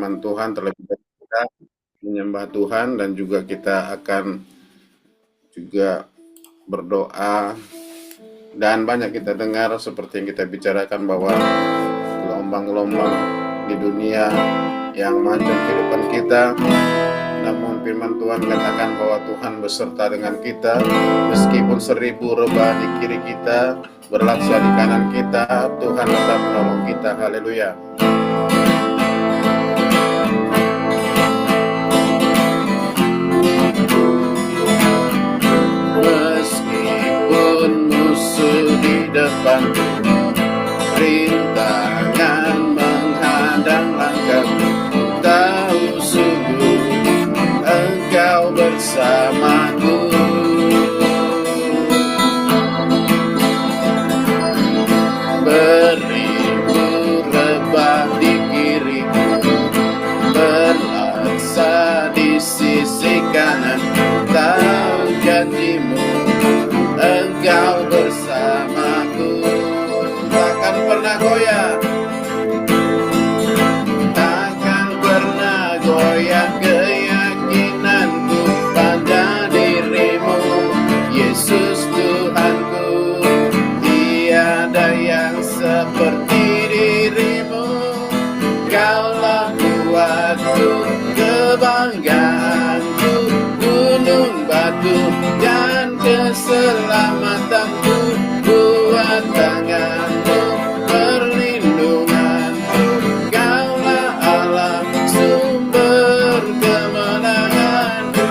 firman Tuhan, terlebih dahulu kita menyembah Tuhan dan juga kita akan juga berdoa. Dan banyak kita dengar seperti yang kita bicarakan bahwa gelombang-gelombang di dunia yang mengancam kehidupan kita. Namun firman Tuhan katakan bahwa Tuhan beserta dengan kita, meskipun 1000 rebah di kiri kita, berlaksa di kanan kita, Tuhan tetap menolong kita. Haleluya. Meskipun musuh di depanku, rintangan menghadang langkahku, tahu sungguh Engkau bersamaku. Beribu rebah di kiriku, berlaksa di sisi kanan, tahu janjimu Engkau bersamaku. Takkan pernah goyah, takkan pernah goyah keyakinanku pada dirimu, Yesus Tuhanku. Tiada yang seperti dirimu, Kaulah kuatku, kebanggaanku, gunung batu dan keselamatanku. Buat tanganmu perlindunganku, Kaulah Allah sumber kemenanganku.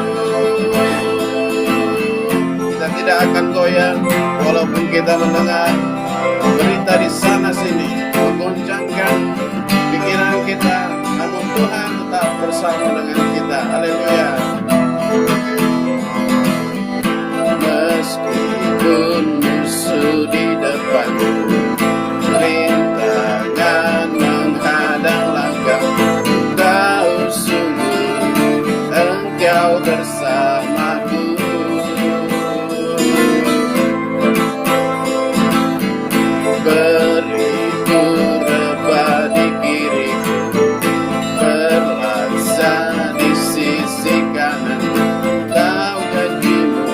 Kita tidak akan goyah walaupun kita mendengar berita di sana sini menggoncangkan pikiran kita, namun Tuhan tetap bersama dengan kita. Haleluya. Meskipun musuh di depanku, rintangan menghadang langkahku, tahu sungguh Engkau bersamaku. Beribu rebah di kiriku, berlaksa di sisi kanan, tahu janjimu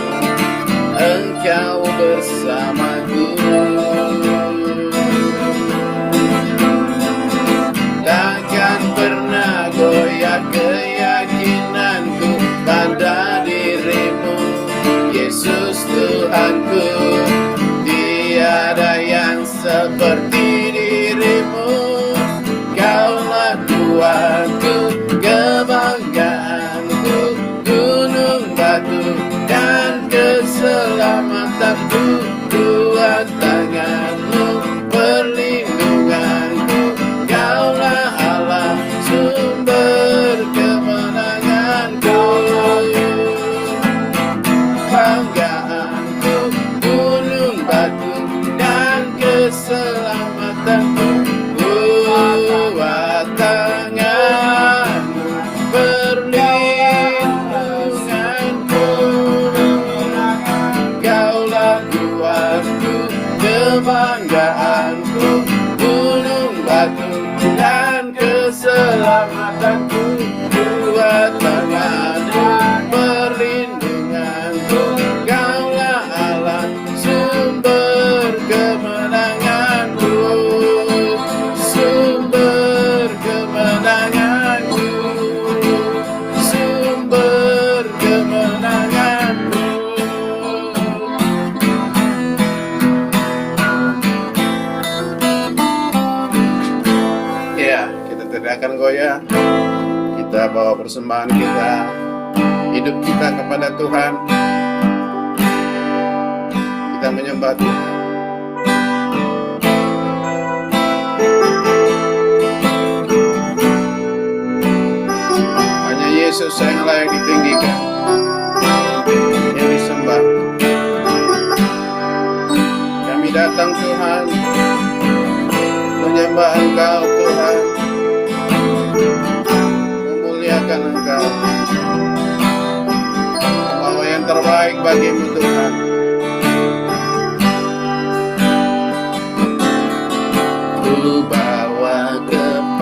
Engkau bersamaku. Takkan pernah goyah keyakinanku pada dirimu, Yesus Tuhanku. Tiada yang seperti dirimu, Kaulah kuatku, kebanggaanku, gunung batu dan keselamatanku. Buat tanganmu perlindunganku, Kaulah Allah sumber kemenanganku. Banggaanku, gunung batu dan keselamatanku. Buat tanganmu perlindunganku, Kaulah kuatku, kebanggaanku, gunung batu dan keselamatanku. Buat tanganmu perlindunganku, Kaulah Allah sumber kemenanganku. Sumber kemenanganku, sumber kemenanganku. Ya, kita tidak akan goyah. Kita bawa persembahan kita, hidup kita kepada Tuhan. Kita menyembah Tuhan. Hanya Yesus yang layak ditinggikan, yang disembah. Kami datang Tuhan, menyembah Engkau Tuhan, memuliakan Engkau, bahwa yang terbaik bagimu Tuhan. Ku bawa kepadamu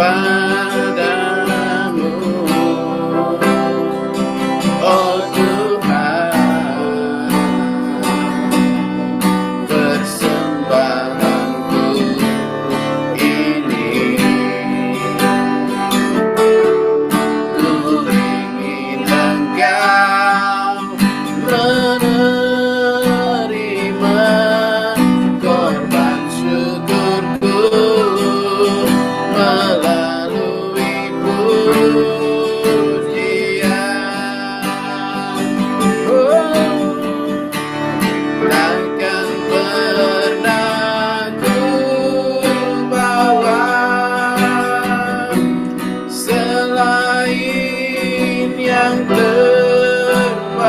yang terbaik,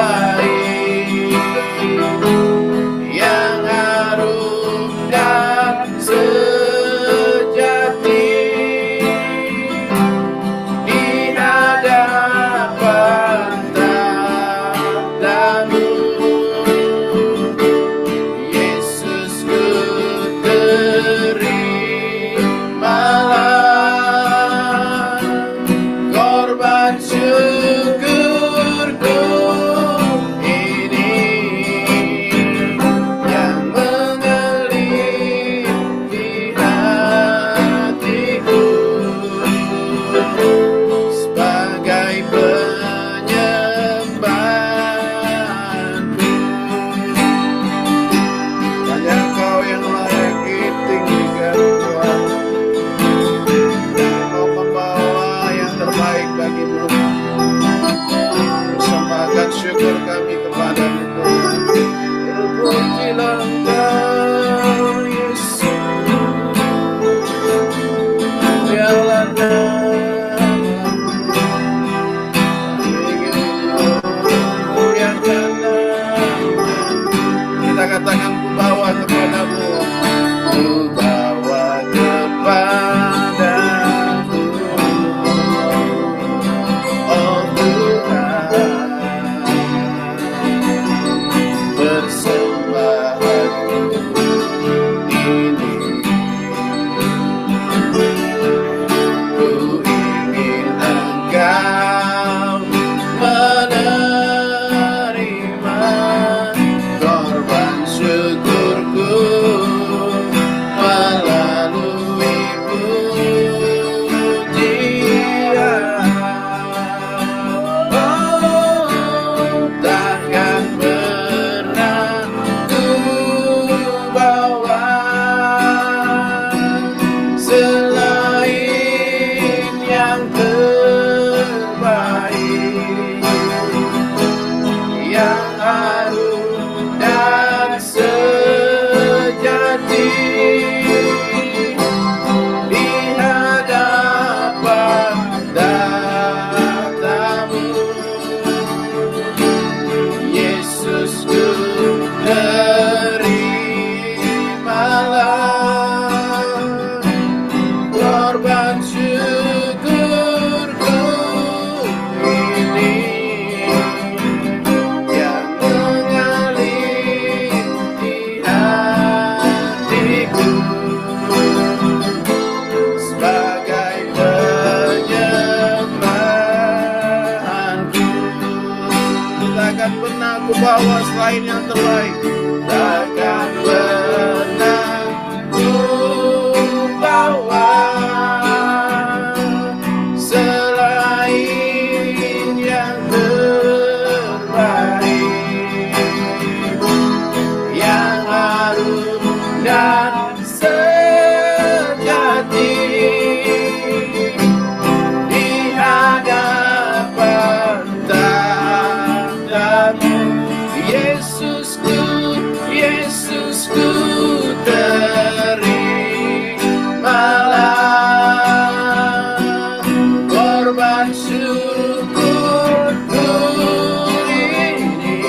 yang harum dan sejati di hadapan tahtamu. Yesus, ku terimalah korban syukurku ini, yang mengalir di hatiku sebagai penyembahanku. Hanya Engkau yang layak ditinggikan Tuhan. Engkau membawa yang terbaik bagimu. Persembahkan syukur kami kepadamu Tuhan. Terpujilah Engkau Yesus, biarlah namamu. Muliakan namamu. Kita katakan ku bawa kepadamu, ku bawa kepadamu, oh Tuhan, persembahanku ini. Ku ingin Engkau menerima korban syukurku melalui pujian. Oh, takkan pernah ku bawa selain yang terbaik, yang harum dan sejati di hadapan tahtamu. Yesus, ku terimalah korban syukurku ini, yang mengalir di hatiku sebagai penyembahanku. Takkan pernah ku bawa selain yang terbaik, takkan pernah ku bawa selain yang terbaik, yang harum dan sejati di hadapan tahtamu. Yesusku, Yesusku, terimalah korban syukurku ini,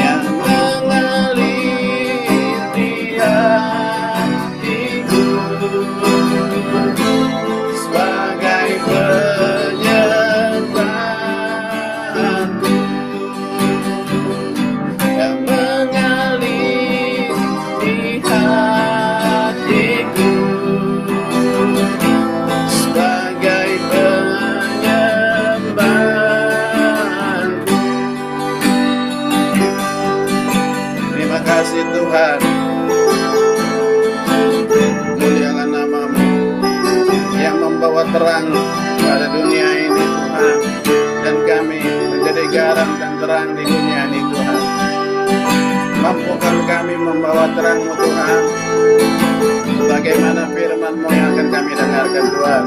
yang mengalir di hatiku sebagai penyembahanku, yang mengalir di hatiku sebagai penyembahanku. Terima kasih Tuhan, muliakan namamu yang membawa terang pada dunia ini Tuhan, dan kami menjadi garam dan terang di dunia ini Tuhan. Mampukan kami membawa terang-Mu Tuhan, bagaimana firman-Mu yang akan kami dengarkan Tuhan.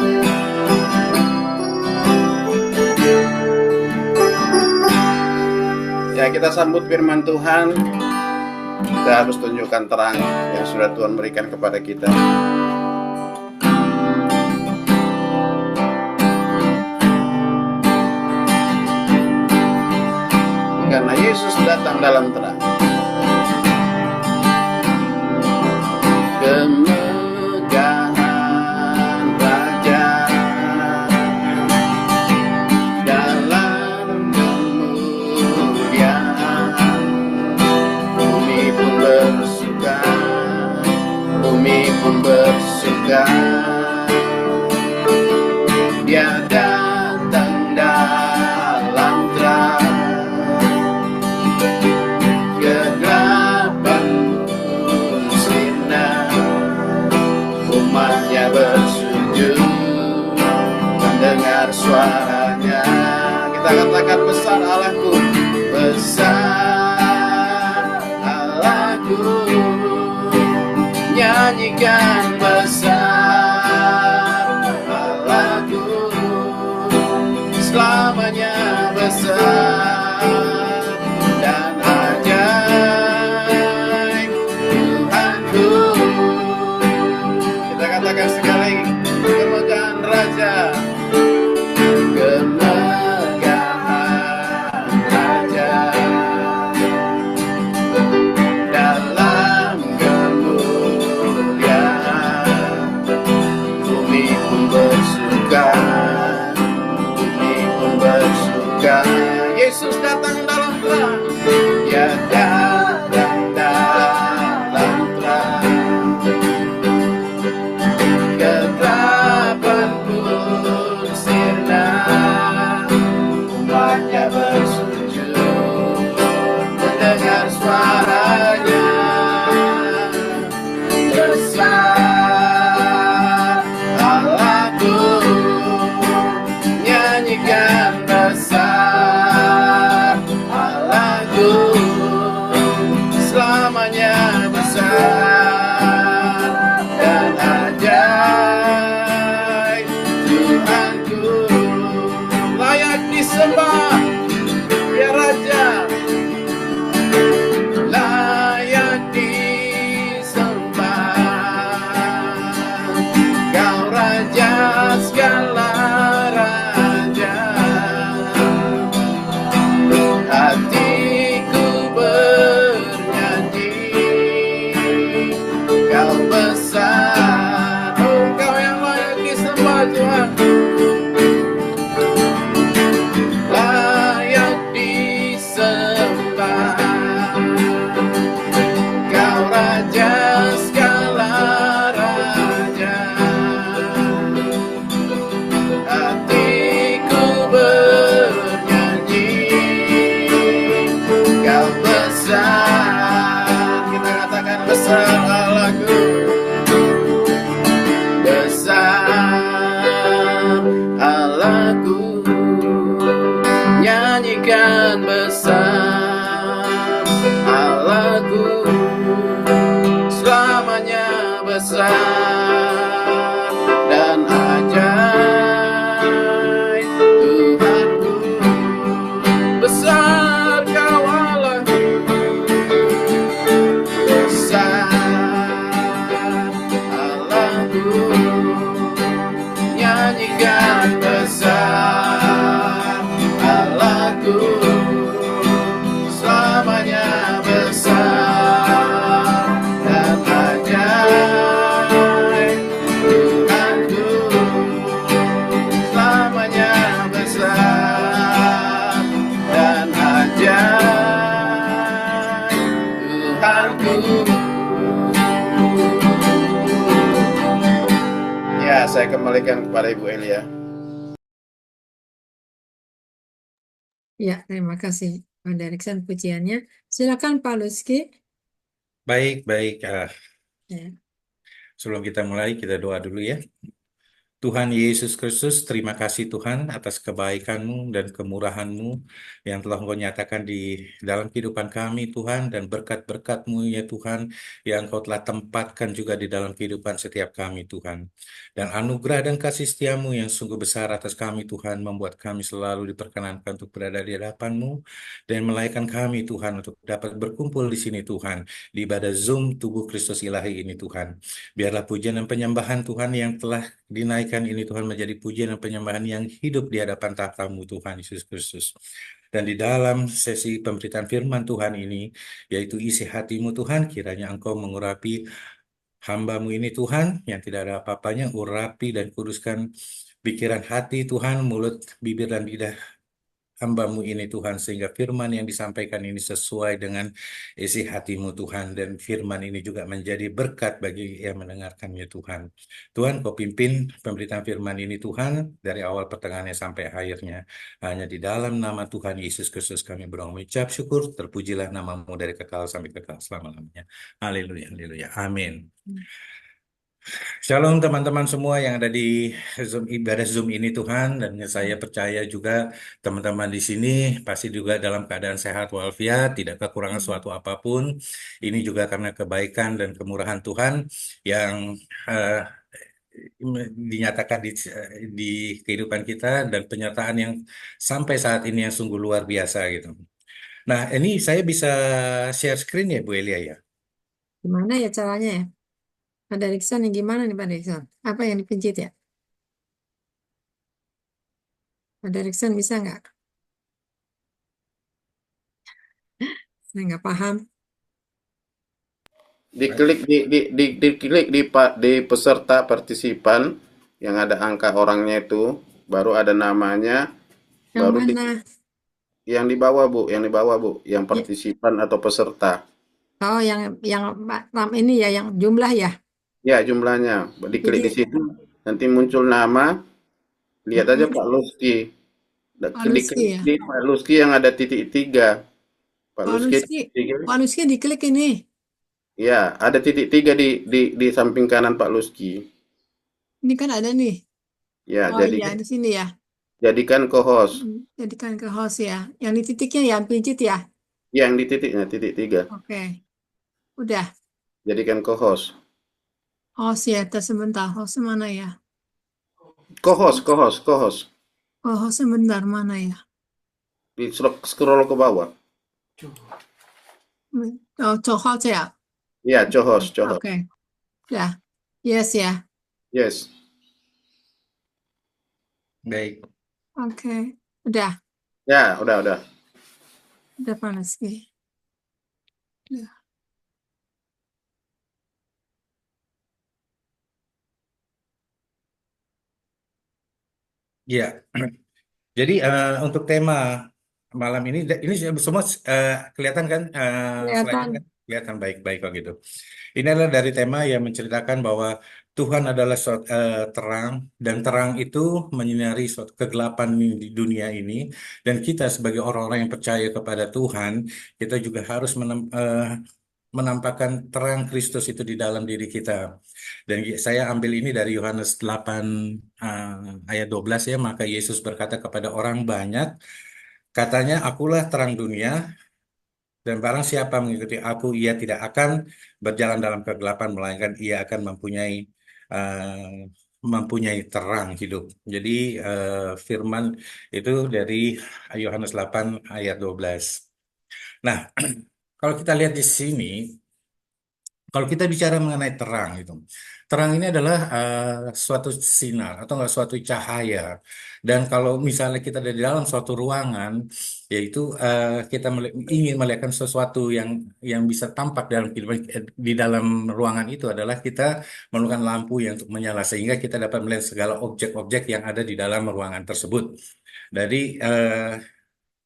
Ya, kita sambut firman Tuhan. Kita harus tunjukkan terang yang sudah Tuhan berikan kepada kita. datang dalam terang. Kemegahan Raja dalam kemuliaan, bumi pun bersuka, bumi pun bersuka. Dia datang dalam terang, kegelapan pun sinar, umatnya bersujud mendengar suaranya. Kita katakan besar Allahku, besar Allahku, nyanyikan besar Allahku, selamanya besar dan ajaib Tuhanku. Kita katakan sekali lagi, kemegahan Raja, kemegahan Raja dalam kemuliaan, bumi pun bersuka, bumi pun bersuka. Yesus datang dalam terang, dia datang dalam terang, kegelapan pun sirna, umatnya bersujud mendengar suaranya. Besar Allahku, nyanyikan besar Allahku, selamanya besar dan ajaib Tuhanku. Layak disembah ya Raja, layak disembah, Kau Raja segala raja. Hatiku bernyanyi, Kau besar, oh Kau yang layak disembah Tuhan, layak disembah, Kau Raja segala raja. Hatiku bernyanyi, Kau besar. Kita katakan besar Allahku, besar Allahku, nyanyikan besar Allahku, selamanya besar dan ajaib Tuhanku. Besar Kau Allahku, besar Allahku, nyanyikan besar Allahku, selamanya besar dan ajaib Tuhanku, selamanya besar dan ajaib Tuhanku. Ya, saya kembalikan kepada Ibu Elia. Ya, terima kasih Pak Derikson pujiannya. Silakan Pak Luski. Baik. Ya. Sebelum kita mulai, kita doa dulu ya. Tuhan Yesus Kristus, terima kasih Tuhan atas kebaikan-Mu dan kemurahan-Mu yang telah Engkau nyatakan di dalam kehidupan kami Tuhan, dan berkat-berkat-Mu ya Tuhan yang Engkau telah tempatkan juga di dalam kehidupan setiap kami Tuhan. Dan anugerah dan kasih setia-Mu yang sungguh besar atas kami Tuhan membuat kami selalu diperkenankan untuk berada di hadapan-Mu dan melayakkan kami Tuhan untuk dapat berkumpul di sini Tuhan, di ibadah Zoom Tubuh Kristus Ilahi ini Tuhan. Biarlah pujian dan penyembahan Tuhan yang telah dinaikkan ini Tuhan menjadi pujian dan penyembahan yang hidup di hadapan tahta-Mu Tuhan Yesus Kristus. Dan di dalam sesi pemberitaan firman Tuhan ini, yaitu isi hatimu Tuhan, kiranya Engkau mengurapi hamba-Mu ini Tuhan, yang tidak ada apa-apanya, urapi dan kuduskan pikiran hati Tuhan, mulut, bibir, dan lidah hamba-Mu ini Tuhan, sehingga firman yang disampaikan ini sesuai dengan isi hati-Mu Tuhan, dan firman ini juga menjadi berkat bagi yang mendengarkannya Tuhan. Tuhan, Kau pimpin pemberitaan firman ini Tuhan, dari awal pertengahannya sampai akhirnya. Hanya di dalam nama Tuhan Yesus Kristus kami berdoa mengucap syukur, terpujilah nama-Mu dari kekal sampai kekal selama-lamanya. Haleluya, haleluya, amin. Shalom teman-teman semua yang ada di Zoom ibadah Zoom ini Tuhan, dan saya percaya juga teman-teman di sini pasti juga dalam keadaan sehat walafiat, tidak kekurangan suatu apapun. Ini juga karena kebaikan dan kemurahan Tuhan yang eh, dinyatakan di kehidupan kita, dan penyertaan yang sampai saat ini yang sungguh luar biasa gitu. Nah, ini saya bisa share screen ya Bu Elia ya. Gimana ya caranya ya? Pak Derikson yang gimana nih Pak Derikson? Apa yang dipencet ya? Pak Derikson bisa nggak? Saya nggak paham. Diklik diklik di peserta partisipan yang ada angka orangnya itu, baru ada namanya, Yang baru mana? yang di bawah Bu, yang Ya, partisipan atau peserta. oh, yang ini ya, yang jumlah ya. Ya, jumlahnya. Diklik Jadi, di situ, nanti muncul nama, lihat aja Pak Luski. Pak Diklik Lutfi ya. di Pak Luski yang ada titik tiga. Pak Pak Luski Lutfi, titik tiga. Pak Lutfi diklik ini. Ya, ada titik tiga di samping kanan Pak Luski. Ini kan ada nih. Ya, Oh iya, di sini ya. jadikan co-host. Jadikan ke host ya. Yang di titiknya ya, pincit ya. Yang di titiknya, titik tiga. Oke, udah. Jadikan co-host. Host ya, sebentar. Host mana ya? Co-host. Oh, host sebentar mana ya? Di scroll ke bawah. Oh, host ya. Ya, co-host. Oke, ya. Yes ya. Yes. Baik. Oke, udah. Ya, udah. Udah panas sih. Udah. Ya. Jadi untuk tema malam ini semua kelihatan kan slide-nya Kelihatan. kan? Kelihatan baik-baik kok gitu. Ini adalah dari tema yang menceritakan bahwa Tuhan adalah terang, dan terang itu menyinari suatu kegelapan di dunia ini, dan kita sebagai orang-orang yang percaya kepada Tuhan, kita juga harus menampakkan terang Kristus itu di dalam diri kita. Dan saya ambil ini dari Yohanes 8 ayat 12 ya, maka Yesus berkata kepada orang banyak, katanya, akulah terang dunia, dan barang siapa mengikuti aku, ia tidak akan berjalan dalam kegelapan, melainkan ia akan mempunyai terang hidup. Jadi firman itu dari Yohanes 8 ayat 12. Nah, kalau kita lihat di sini, kalau kita bicara mengenai terang itu, terang ini adalah suatu sinar atau enggak suatu cahaya. Dan kalau misalnya kita ada di dalam suatu ruangan, yaitu kita ingin melihat sesuatu yang bisa tampak dalam kehidupan, di dalam ruangan itu adalah kita memerlukan lampu yang untuk menyala, sehingga kita dapat melihat segala objek-objek yang ada di dalam ruangan tersebut. Jadi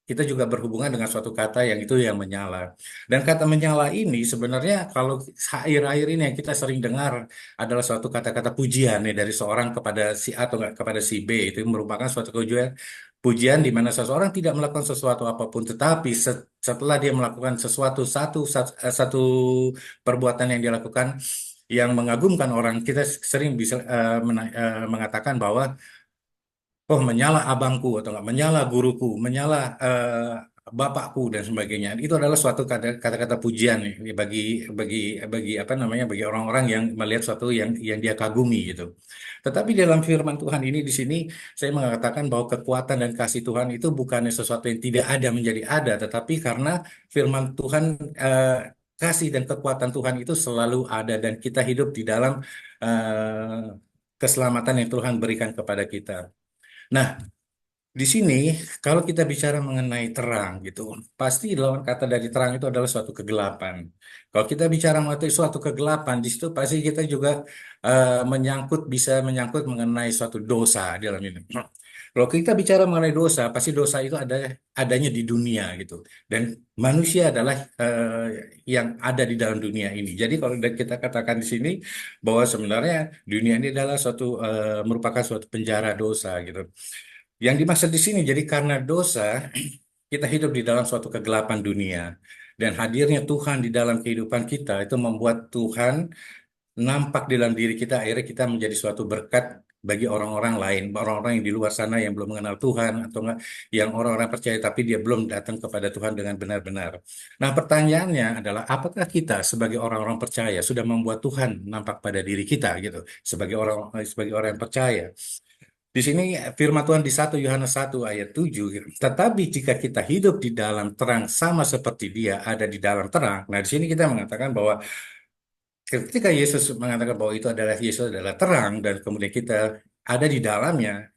kita juga berhubungan dengan suatu kata yang itu yang menyala. Dan kata menyala ini sebenarnya kalau akhir-akhir ini yang kita sering dengar adalah suatu kata-kata pujian ya, dari seorang kepada si A atau enggak kepada si B. Itu merupakan suatu pujian di mana seseorang tidak melakukan sesuatu apapun, tetapi setelah dia melakukan satu perbuatan yang dia lakukan yang mengagumkan orang, kita sering bisa mengatakan bahwa oh, menyala abangku atau enggak menyala guruku, menyala bapakku dan sebagainya. Itu adalah suatu kata-kata pujian nih bagi bagi bagi apa namanya bagi orang-orang yang melihat suatu yang dia kagumi gitu. Tetapi dalam firman Tuhan ini di sini saya mengatakan bahwa kekuatan dan kasih Tuhan itu bukannya sesuatu yang tidak ada menjadi ada, tetapi karena firman Tuhan, kasih dan kekuatan Tuhan itu selalu ada, dan kita hidup di dalam keselamatan yang Tuhan berikan kepada kita. Nah, Di sini, kalau kita bicara mengenai terang, gitu, pasti lawan kata dari terang itu adalah suatu kegelapan. Kalau kita bicara mengenai suatu kegelapan, di situ pasti kita juga bisa menyangkut mengenai suatu dosa di dalam ini. Kalau kita bicara mengenai dosa, pasti dosa itu adanya di dunia, gitu. Dan manusia adalah yang ada di dalam dunia ini. Jadi kalau kita katakan di sini bahwa sebenarnya dunia ini adalah merupakan suatu penjara dosa, gitu. Yang dimaksud di sini, jadi karena dosa, kita hidup di dalam suatu kegelapan dunia. Dan hadirnya Tuhan di dalam kehidupan kita itu membuat Tuhan nampak di dalam diri kita. Akhirnya kita menjadi suatu berkat bagi orang-orang lain. Orang-orang yang di luar sana yang belum mengenal Tuhan. Atau enggak, yang orang-orang percaya tapi dia belum datang kepada Tuhan dengan benar-benar. Nah, pertanyaannya adalah apakah kita sebagai orang-orang percaya sudah membuat Tuhan nampak pada diri kita gitu. Sebagai orang yang percaya. Di sini firman Tuhan di 1 Yohanes 1 ayat 7, gitu. Tetapi jika kita hidup di dalam terang sama seperti Dia ada di dalam terang. Nah, di sini kita mengatakan bahwa ketika Yesus mengatakan bahwa Yesus adalah terang dan kemudian kita ada di dalamnya,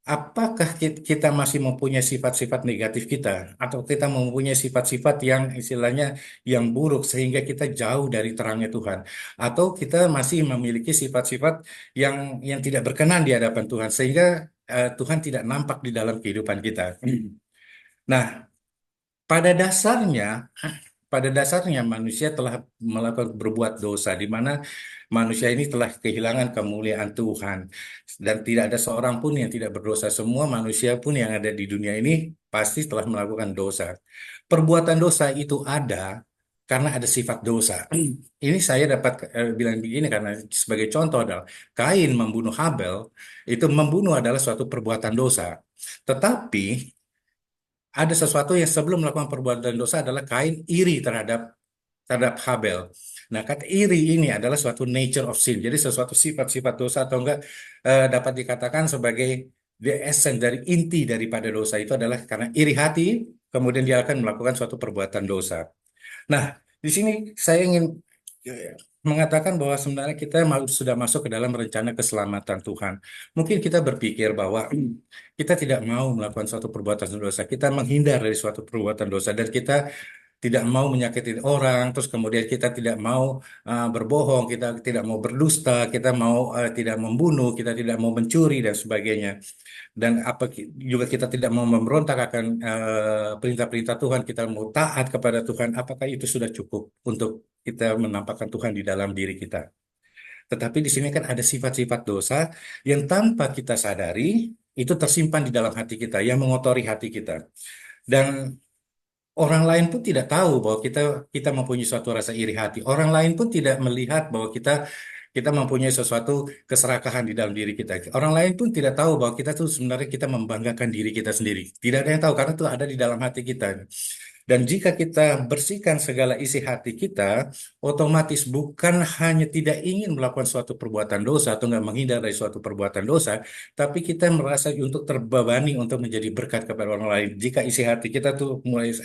apakah kita masih mempunyai sifat-sifat negatif kita atau kita mempunyai sifat-sifat yang istilahnya yang buruk sehingga kita jauh dari terangnya Tuhan, atau kita masih memiliki sifat-sifat yang tidak berkenan di hadapan Tuhan sehingga Tuhan tidak nampak di dalam kehidupan kita. Nah, pada dasarnya pada dasarnya manusia telah melakukan berbuat dosa di mana manusia ini telah kehilangan kemuliaan Tuhan dan tidak ada seorang pun yang tidak berdosa. Semua manusia pun yang ada di dunia ini pasti telah melakukan dosa. Perbuatan dosa itu ada karena ada sifat dosa. Ini saya dapat bilang begini karena sebagai contoh adalah Kain membunuh Habel, itu membunuh adalah suatu perbuatan dosa. Tetapi ada sesuatu yang sebelum melakukan perbuatan dosa adalah Kain iri terhadap Habel. Nah, kata iri ini adalah suatu nature of sin. Jadi sesuatu sifat-sifat dosa atau enggak dapat dikatakan sebagai the essence dari inti daripada dosa itu adalah karena iri hati, kemudian dia akan melakukan suatu perbuatan dosa. Nah, di sini saya ingin mengatakan bahwa sebenarnya kita sudah masuk ke dalam rencana keselamatan Tuhan. Mungkin kita berpikir bahwa kita tidak mau melakukan suatu perbuatan dosa, kita menghindar dari suatu perbuatan dosa, dan kita tidak mau menyakiti orang, terus kemudian kita tidak mau berbohong, kita tidak mau berdusta, kita tidak membunuh, kita tidak mau mencuri dan sebagainya. Dan juga kita tidak mau memberontak akan perintah-perintah Tuhan, kita mau taat kepada Tuhan. Apakah itu sudah cukup untuk kita menampakkan Tuhan di dalam diri kita? Tetapi di sini kan ada sifat-sifat dosa yang tanpa kita sadari itu tersimpan di dalam hati kita, yang mengotori hati kita. Dan orang lain pun tidak tahu bahwa kita mempunyai suatu rasa iri hati. Orang lain pun tidak melihat bahwa kita mempunyai sesuatu keserakahan di dalam diri kita. Orang lain pun tidak tahu bahwa kita tuh sebenarnya kita membanggakan diri kita sendiri. Tidak ada yang tahu karena itu ada di dalam hati kita. Dan jika kita bersihkan segala isi hati kita, otomatis bukan hanya tidak ingin melakukan suatu perbuatan dosa atau nggak menghindar dari suatu perbuatan dosa, tapi kita merasa untuk terbebani untuk menjadi berkat kepada orang lain. Jika isi hati kita tuh mulai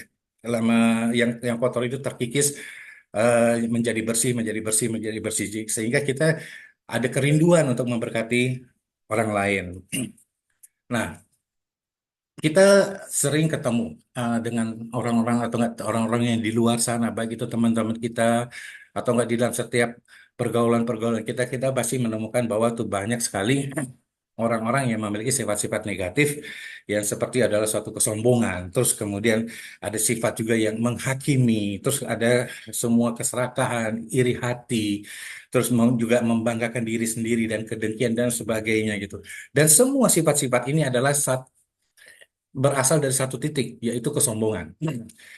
lama yang kotor itu terkikis menjadi bersih, menjadi bersih, menjadi bersih, sehingga kita ada kerinduan untuk memberkati orang lain. Nah, kita sering ketemu dengan orang-orang atau enggak orang-orang yang di luar sana, baik itu teman-teman kita atau enggak di dalam setiap pergaulan-pergaulan kita, kita pasti menemukan bahwa tuh banyak sekali orang-orang yang memiliki sifat-sifat negatif yang seperti adalah suatu kesombongan, terus kemudian ada sifat juga yang menghakimi, terus ada semua keserakahan, iri hati, terus juga membanggakan diri sendiri dan kedengkian dan sebagainya gitu. Dan semua sifat-sifat ini adalah berasal dari satu titik, yaitu kesombongan.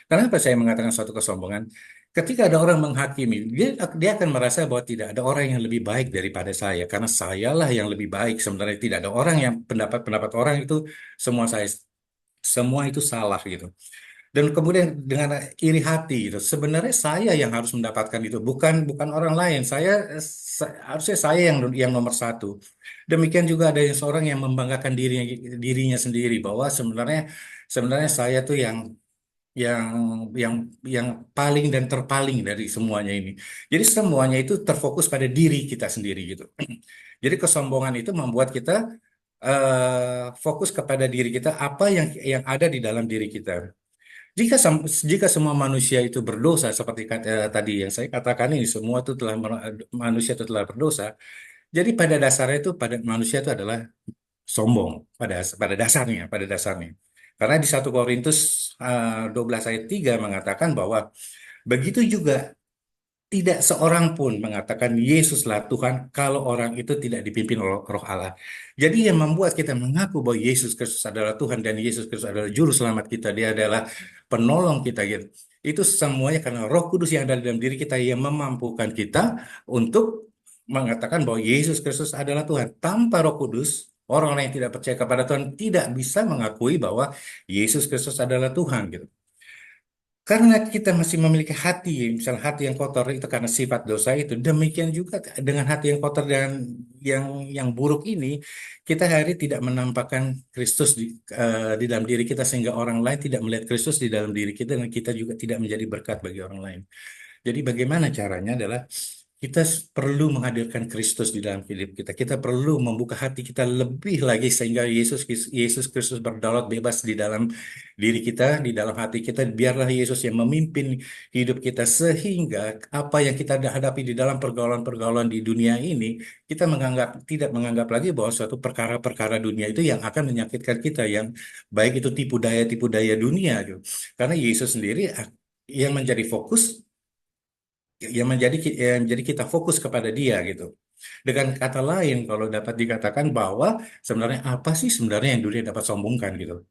Kenapa saya mengatakan suatu kesombongan? Ketika ada orang menghakimi, dia akan merasa bahwa tidak ada orang yang lebih baik daripada saya, karena sayalah yang lebih baik. Sebenarnya tidak ada orang yang pendapat orang itu semua itu salah gitu. Dan kemudian dengan iri hati itu sebenarnya saya yang harus mendapatkan itu, bukan bukan orang lain. Harusnya saya yang nomor satu. Demikian juga ada seorang yang membanggakan dirinya sendiri bahwa sebenarnya saya tuh yang yang yang paling dan terpaling dari semuanya ini. Jadi semuanya itu terfokus pada diri kita sendiri gitu. Jadi kesombongan itu membuat kita fokus kepada diri kita, apa yang ada di dalam diri kita. Jika semua manusia itu berdosa seperti tadi yang saya katakan ini, semua itu manusia itu telah berdosa. Jadi pada dasarnya itu pada manusia itu adalah sombong pada dasarnya. Karena di 1 Korintus 12 ayat 3 mengatakan bahwa begitu juga tidak seorang pun mengatakan Yesuslah Tuhan kalau orang itu tidak dipimpin oleh Roh Allah. Jadi yang membuat kita mengaku bahwa Yesus Kristus adalah Tuhan dan Yesus Kristus adalah juru selamat kita, dia adalah penolong kita gitu. Itu semuanya karena Roh Kudus yang ada di dalam diri kita yang memampukan kita untuk mengatakan bahwa Yesus Kristus adalah Tuhan. Tanpa Roh Kudus, orang-orang yang tidak percaya kepada Tuhan tidak bisa mengakui bahwa Yesus Kristus adalah Tuhan gitu. Karena kita masih memiliki hati, misalnya hati yang kotor itu karena sifat dosa itu. Demikian juga dengan hati yang kotor dan yang buruk ini, kita hari tidak menampakkan Kristus di dalam diri kita sehingga orang lain tidak melihat Kristus di dalam diri kita dan kita juga tidak menjadi berkat bagi orang lain. Jadi bagaimana caranya adalah kita perlu menghadirkan Kristus di dalam hidup kita. Kita perlu membuka hati kita lebih lagi sehingga Yesus Kristus berdaulat bebas di dalam diri kita, di dalam hati kita. Biarlah Yesus yang memimpin hidup kita sehingga apa yang kita hadapi di dalam pergaulan-pergaulan di dunia ini, kita tidak menganggap lagi bahwa suatu perkara-perkara dunia itu yang akan menyakitkan kita, yang baik itu tipu daya dunia gitu. Karena Yesus sendiri yang menjadi fokus yang menjadi kita fokus kepada dia gitu. Dengan kata lain, kalau dapat dikatakan bahwa sebenarnya apa sih sebenarnya yang dunia dapat sombongkan gitu.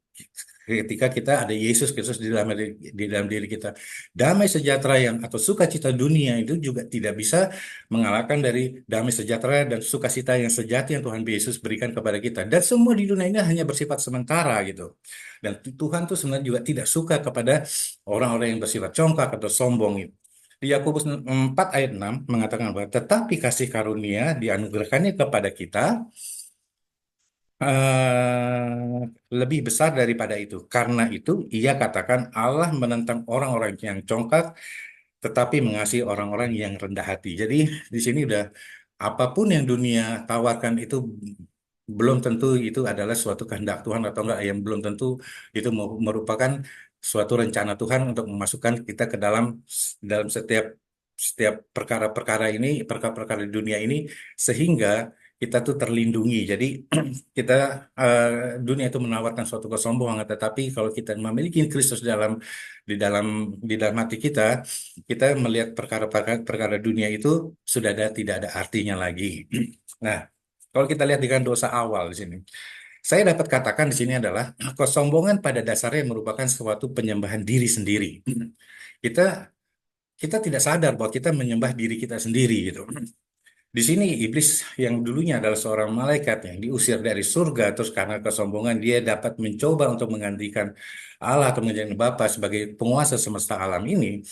Ketika kita ada Yesus Kristus di dalam diri kita, damai sejahtera atau sukacita dunia itu juga tidak bisa mengalahkan dari damai sejahtera dan sukacita yang sejati yang Tuhan Yesus berikan kepada kita. Dan semua di dunia ini hanya bersifat sementara gitu. Dan Tuhan tuh sebenarnya juga tidak suka kepada orang-orang yang bersifat congkak atau sombong itu. Di Yakobus 4 ayat 6 mengatakan bahwa tetapi kasih karunia dianugerahkannya kepada kita lebih besar daripada itu. Karena itu ia katakan Allah menentang orang-orang yang congkak tetapi mengasihi orang-orang yang rendah hati. Jadi di sini udah apapun yang dunia tawarkan itu belum tentu itu adalah suatu kehendak Tuhan atau enggak, yang belum tentu itu merupakan suatu rencana Tuhan untuk memasukkan kita ke dalam setiap perkara-perkara di dunia ini sehingga kita tuh terlindungi. Jadi kita eh, dunia itu menawarkan suatu kesombongan, tetapi kalau kita memiliki Kristus di dalam hati kita, kita melihat perkara dunia itu tidak ada artinya lagi. Nah, kalau kita lihat dengan dosa awal di sini, saya dapat katakan di sini adalah kesombongan pada dasarnya merupakan suatu penyembahan diri sendiri. Kita kita tidak sadar bahwa kita menyembah diri kita sendiri gitu. Di sini iblis yang dulunya adalah seorang malaikat yang diusir dari surga, terus karena kesombongan dia dapat mencoba untuk menggantikan Allah atau menjadi Bapa sebagai penguasa semesta alam ini.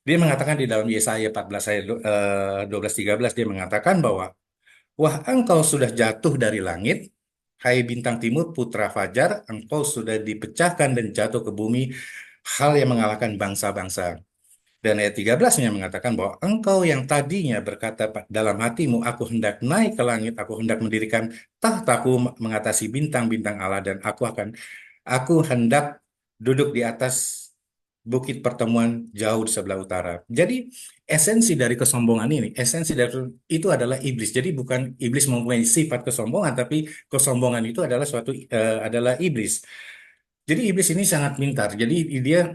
Dia mengatakan di dalam Yesaya 14 ayat 12-13 dia mengatakan bahwa wah, engkau sudah jatuh dari langit, hai bintang timur putra fajar, engkau sudah dipecahkan dan jatuh ke bumi, hal yang mengalahkan bangsa-bangsa. Dan ayat 13-nya mengatakan bahwa engkau yang tadinya berkata dalam hatimu, aku hendak naik ke langit, aku hendak mendirikan tahtaku mengatasi bintang-bintang Allah, dan aku hendak duduk di atas bukit pertemuan jauh di sebelah utara. Jadi esensi dari itu adalah iblis. Jadi bukan iblis mempunyai sifat kesombongan, tapi kesombongan itu adalah iblis. Jadi iblis ini sangat pintar. Jadi dia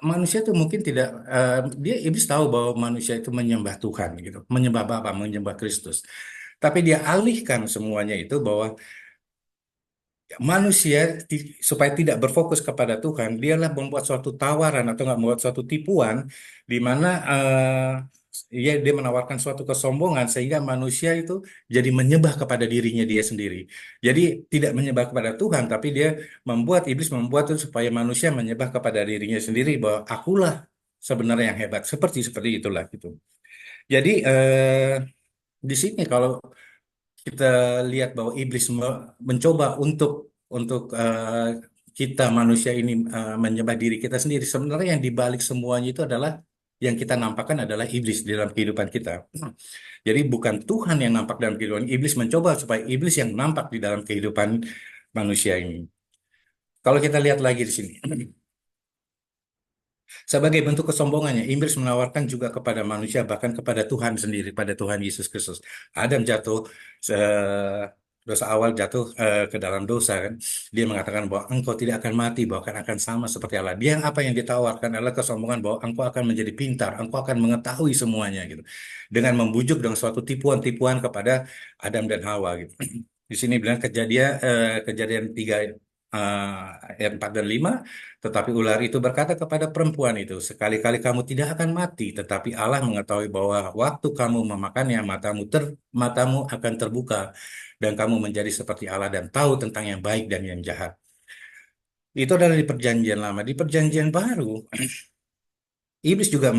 manusia itu mungkin tidak iblis tahu bahwa manusia itu menyembah Tuhan gitu, menyembah Bapa, menyembah Kristus. Tapi dia alihkan semuanya itu bahwa manusia supaya tidak berfokus kepada Tuhan, dialah membuat suatu tawaran atau nggak membuat suatu tipuan di mana dia menawarkan suatu kesombongan sehingga manusia itu jadi menyembah kepada dirinya dia sendiri. Jadi tidak menyembah kepada Tuhan, tapi iblis membuat itu supaya manusia menyembah kepada dirinya sendiri bahwa akulah sebenarnya yang hebat. Seperti itulah gitu. Jadi di sini kalau kita lihat bahwa iblis mencoba untuk kita manusia ini menyembah diri kita sendiri. Sebenarnya yang dibalik semuanya itu adalah yang kita nampakkan adalah iblis di dalam kehidupan kita. Jadi bukan Tuhan yang nampak dalam kehidupan iblis, mencoba supaya iblis yang nampak di dalam kehidupan manusia ini. Kalau kita lihat lagi di sini, sebagai bentuk kesombongannya, iblis menawarkan juga kepada manusia, bahkan kepada Tuhan sendiri, pada Tuhan Yesus Kristus. Adam jatuh, dosa awal jatuh ke dalam dosa kan. Dia mengatakan bahwa engkau tidak akan mati, bahwa akan sama seperti Allah. Dia apa yang ditawarkan adalah kesombongan bahwa engkau akan menjadi pintar, engkau akan mengetahui semuanya gitu. Dengan membujuk dengan suatu tipuan-tipuan kepada Adam dan Hawa gitu. Di sini bilang kejadian 3 ayat 4 dan 5, tetapi ular itu berkata kepada perempuan itu, sekali-kali kamu tidak akan mati, tetapi Allah mengetahui bahwa waktu kamu memakannya, matamu akan terbuka, dan kamu menjadi seperti Allah dan tahu tentang yang baik dan yang jahat. Itu adalah di perjanjian lama. Di perjanjian baru, iblis juga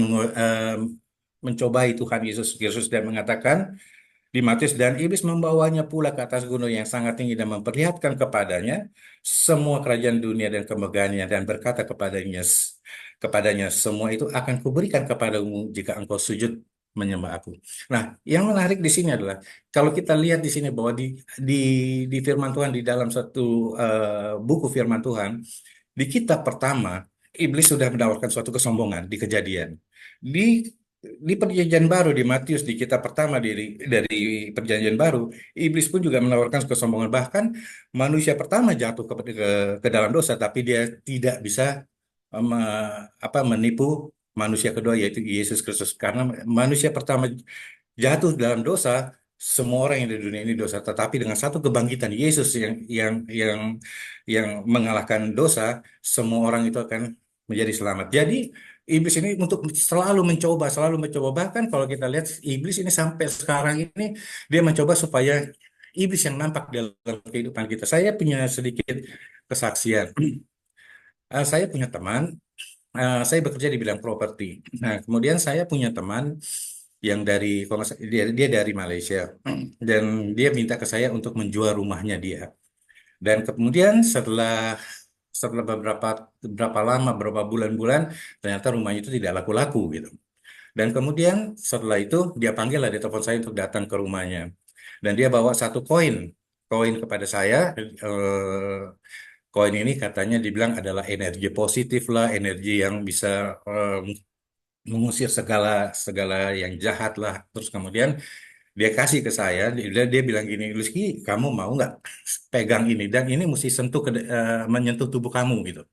mencobai Tuhan Yesus Kristus dan mengatakan, di Matius, dan iblis membawanya pula ke atas gunung yang sangat tinggi dan memperlihatkan kepadanya semua kerajaan dunia dan kemegahannya dan berkata kepadanya semua itu akan kuberikan kepadamu jika engkau sujud menyembah aku. Nah, yang menarik di sini adalah kalau kita lihat di sini bahwa di di firman Tuhan di dalam satu buku firman Tuhan di kitab pertama iblis sudah menawarkan suatu kesombongan di Kejadian. Di di perjanjian baru di Matius di kitab pertama dari perjanjian baru, iblis pun juga menawarkan kesombongan, bahkan manusia pertama jatuh ke dalam dosa tapi dia tidak bisa menipu manusia kedua yaitu Yesus Kristus, karena manusia pertama jatuh dalam dosa, semua orang yang di dunia ini dosa, tetapi dengan satu kebangkitan Yesus yang mengalahkan dosa, semua orang itu akan menjadi selamat. Jadi iblis ini untuk selalu mencoba. Bahkan kalau kita lihat iblis ini sampai sekarang ini dia mencoba supaya iblis yang nampak dalam kehidupan kita. Saya punya sedikit kesaksian. Saya punya teman, saya bekerja di bidang properti. Nah, kemudian saya punya teman yang kalau nggak salah, dia dari Malaysia dan dia minta ke saya untuk menjual rumahnya dia. Dan kemudian setelah beberapa bulan-bulan ternyata rumahnya itu tidak laku-laku gitu. Dan kemudian setelah itu dia panggil lah, dia telepon saya untuk datang ke rumahnya. Dan dia bawa satu koin kepada saya. Koin ini katanya dibilang adalah energi positif lah, energi yang bisa mengusir segala segala yang jahat lah. Terus kemudian dia kasih ke saya, dia bilang gini, Rizky, kamu mau nggak pegang ini? Dan ini mesti menyentuh tubuh kamu gitu.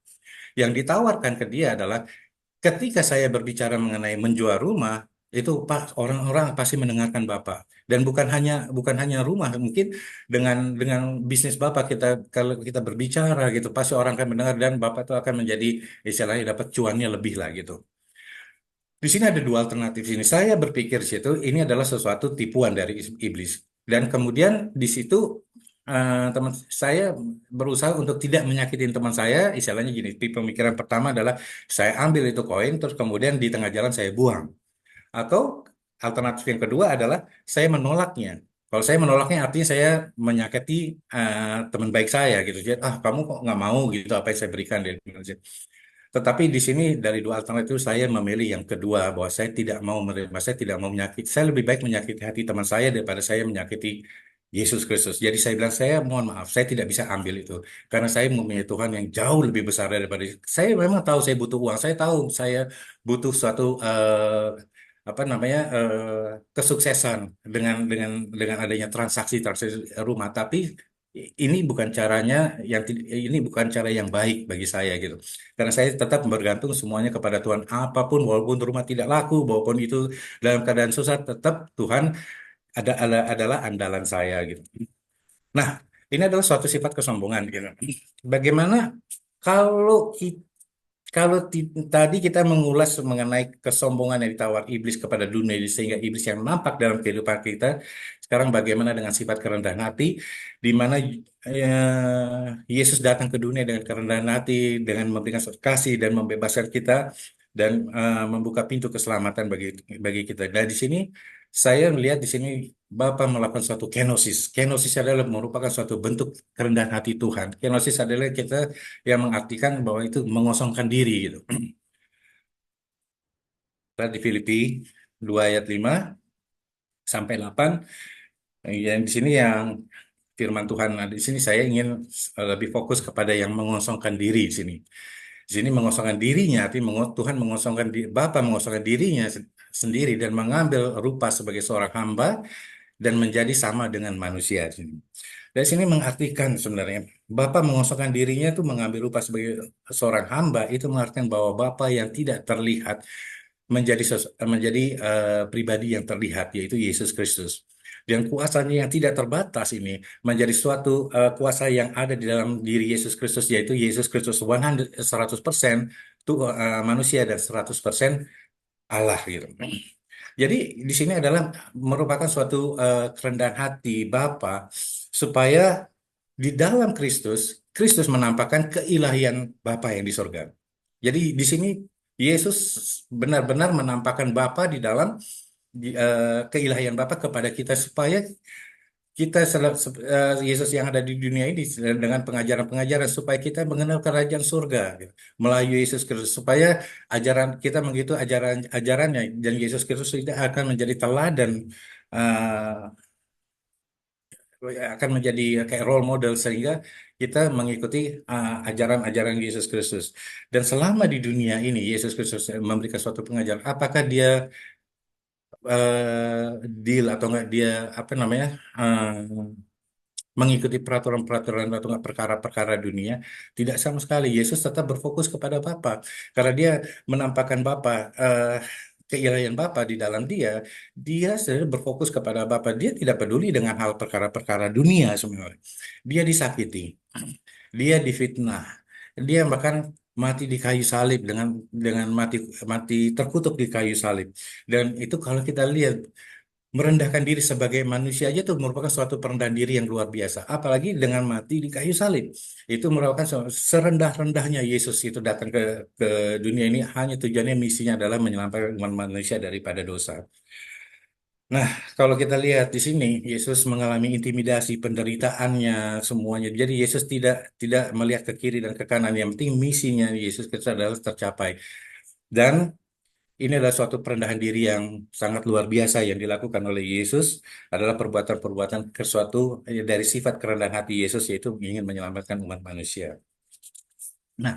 Yang ditawarkan ke dia adalah ketika saya berbicara mengenai menjual rumah, itu orang-orang pasti mendengarkan Bapak. Dan bukan hanya rumah, mungkin dengan bisnis Bapak kalau kita berbicara gitu, pasti orang akan mendengar dan Bapak itu akan menjadi istilahnya dapat cuannya lebih lah gitu. Di sini ada dua alternatif sini. Saya berpikir situ ini adalah sesuatu tipuan dari iblis. Dan kemudian di situ teman saya berusaha untuk tidak menyakitin teman saya. Istilahnya gini, pemikiran pertama adalah saya ambil itu koin, terus kemudian di tengah jalan saya buang. Atau alternatif yang kedua adalah saya menolaknya. Kalau saya menolaknya artinya saya menyakiti teman baik saya gitu. Jadi, kamu kok nggak mau gitu apa yang saya berikan. Tetapi di sini dari dua alternatif itu saya memilih yang kedua, bahwa saya tidak mau menerima, saya tidak mau menyakiti. Saya lebih baik menyakiti hati teman saya daripada saya menyakiti Yesus Kristus. Jadi saya bilang, saya mohon maaf, saya tidak bisa ambil itu. Karena saya mempunyai Tuhan yang jauh lebih besar daripada itu. Saya memang tahu saya butuh uang, saya tahu saya butuh suatu apa namanya kesuksesan dengan adanya transaksi rumah. Tapi ini bukan caranya ini bukan cara yang baik bagi saya gitu. Karena saya tetap bergantung semuanya kepada Tuhan. Apapun, walaupun rumah tidak laku, walaupun itu dalam keadaan susah, tetap Tuhan adalah andalan saya gitu. Nah, ini adalah suatu sifat kesombongan gitu. Bagaimana kalau tadi kita mengulas mengenai kesombongan yang ditawar iblis kepada dunia ini, sehingga iblis yang nampak dalam kehidupan kita, sekarang bagaimana dengan sifat kerendahan hati, di mana Yesus datang ke dunia dengan kerendahan hati, dengan memberikan kasih dan membebaskan kita, dan membuka pintu keselamatan bagi kita. Dan di sini saya melihat di sini Bapa melakukan suatu kenosis. Kenosis adalah merupakan suatu bentuk kerendahan hati Tuhan. Kenosis adalah kita yang mengartikan bahwa itu mengosongkan diri gitu. di Filipi 2 ayat 5 sampai 8. Yang di sini yang firman Tuhan. Nah, di sini saya ingin lebih fokus kepada yang mengosongkan diri di sini. Di sini mengosongkan dirinya, artinya Tuhan mengosongkan Bapa mengosongkan dirinya sendiri dan mengambil rupa sebagai seorang hamba dan menjadi sama dengan manusia di sini. Dari sini mengartikan sebenarnya Bapa mengosongkan dirinya itu mengambil rupa sebagai seorang hamba, itu mengartikan bahwa Bapa yang tidak terlihat menjadi pribadi yang terlihat, yaitu Yesus Kristus. Dan kuasanya yang tidak terbatas ini menjadi suatu kuasa yang ada di dalam diri Yesus Kristus, yaitu Yesus Kristus 100% manusia dan 100% Allah gitu. Jadi di sini adalah merupakan suatu kerendahan hati Bapa supaya di dalam Kristus, Kristus menampakkan keilahian Bapa yang di sorga. Jadi di sini Yesus benar-benar menampakkan Bapa di dalam keilahian Bapa kepada kita supaya kita Yesus yang ada di dunia ini dengan pengajaran-pengajaran supaya kita mengenal kerajaan surga gitu, melalui Yesus Kristus supaya kita mengikuti ajarannya dan Yesus Kristus tidak akan menjadi teladan uh, akan menjadi kayak role model sehingga kita mengikuti ajaran-ajaran Yesus Kristus. Dan selama di dunia ini Yesus Kristus memberikan suatu pengajaran, apakah dia deal atau enggak dia apa namanya mengikuti peraturan-peraturan atau enggak perkara-perkara dunia? Tidak sama sekali. Yesus tetap berfokus kepada Bapa karena dia menampakkan Bapa keilahian Bapa di dalam dia sendiri berfokus kepada Bapa. Dia tidak peduli dengan hal perkara-perkara dunia sebenarnya. Dia disakiti, dia difitnah, dia bahkan mati di kayu salib dengan mati terkutuk di kayu salib. Dan itu kalau kita lihat merendahkan diri sebagai manusia aja itu merupakan suatu perendahan diri yang luar biasa. Apalagi dengan mati di kayu salib. Itu merupakan serendah-rendahnya Yesus itu datang ke dunia ini hanya tujuannya misinya adalah menyelamatkan umat manusia daripada dosa. Nah, kalau kita lihat di sini, Yesus mengalami intimidasi, penderitaannya, semuanya. Jadi Yesus tidak melihat ke kiri dan ke kanan. Yang penting misinya Yesus Kristus adalah tercapai. Dan ini adalah suatu perendahan diri yang sangat luar biasa yang dilakukan oleh Yesus adalah perbuatan-perbuatan dari sifat kerendahan hati Yesus yaitu ingin menyelamatkan umat manusia. Nah,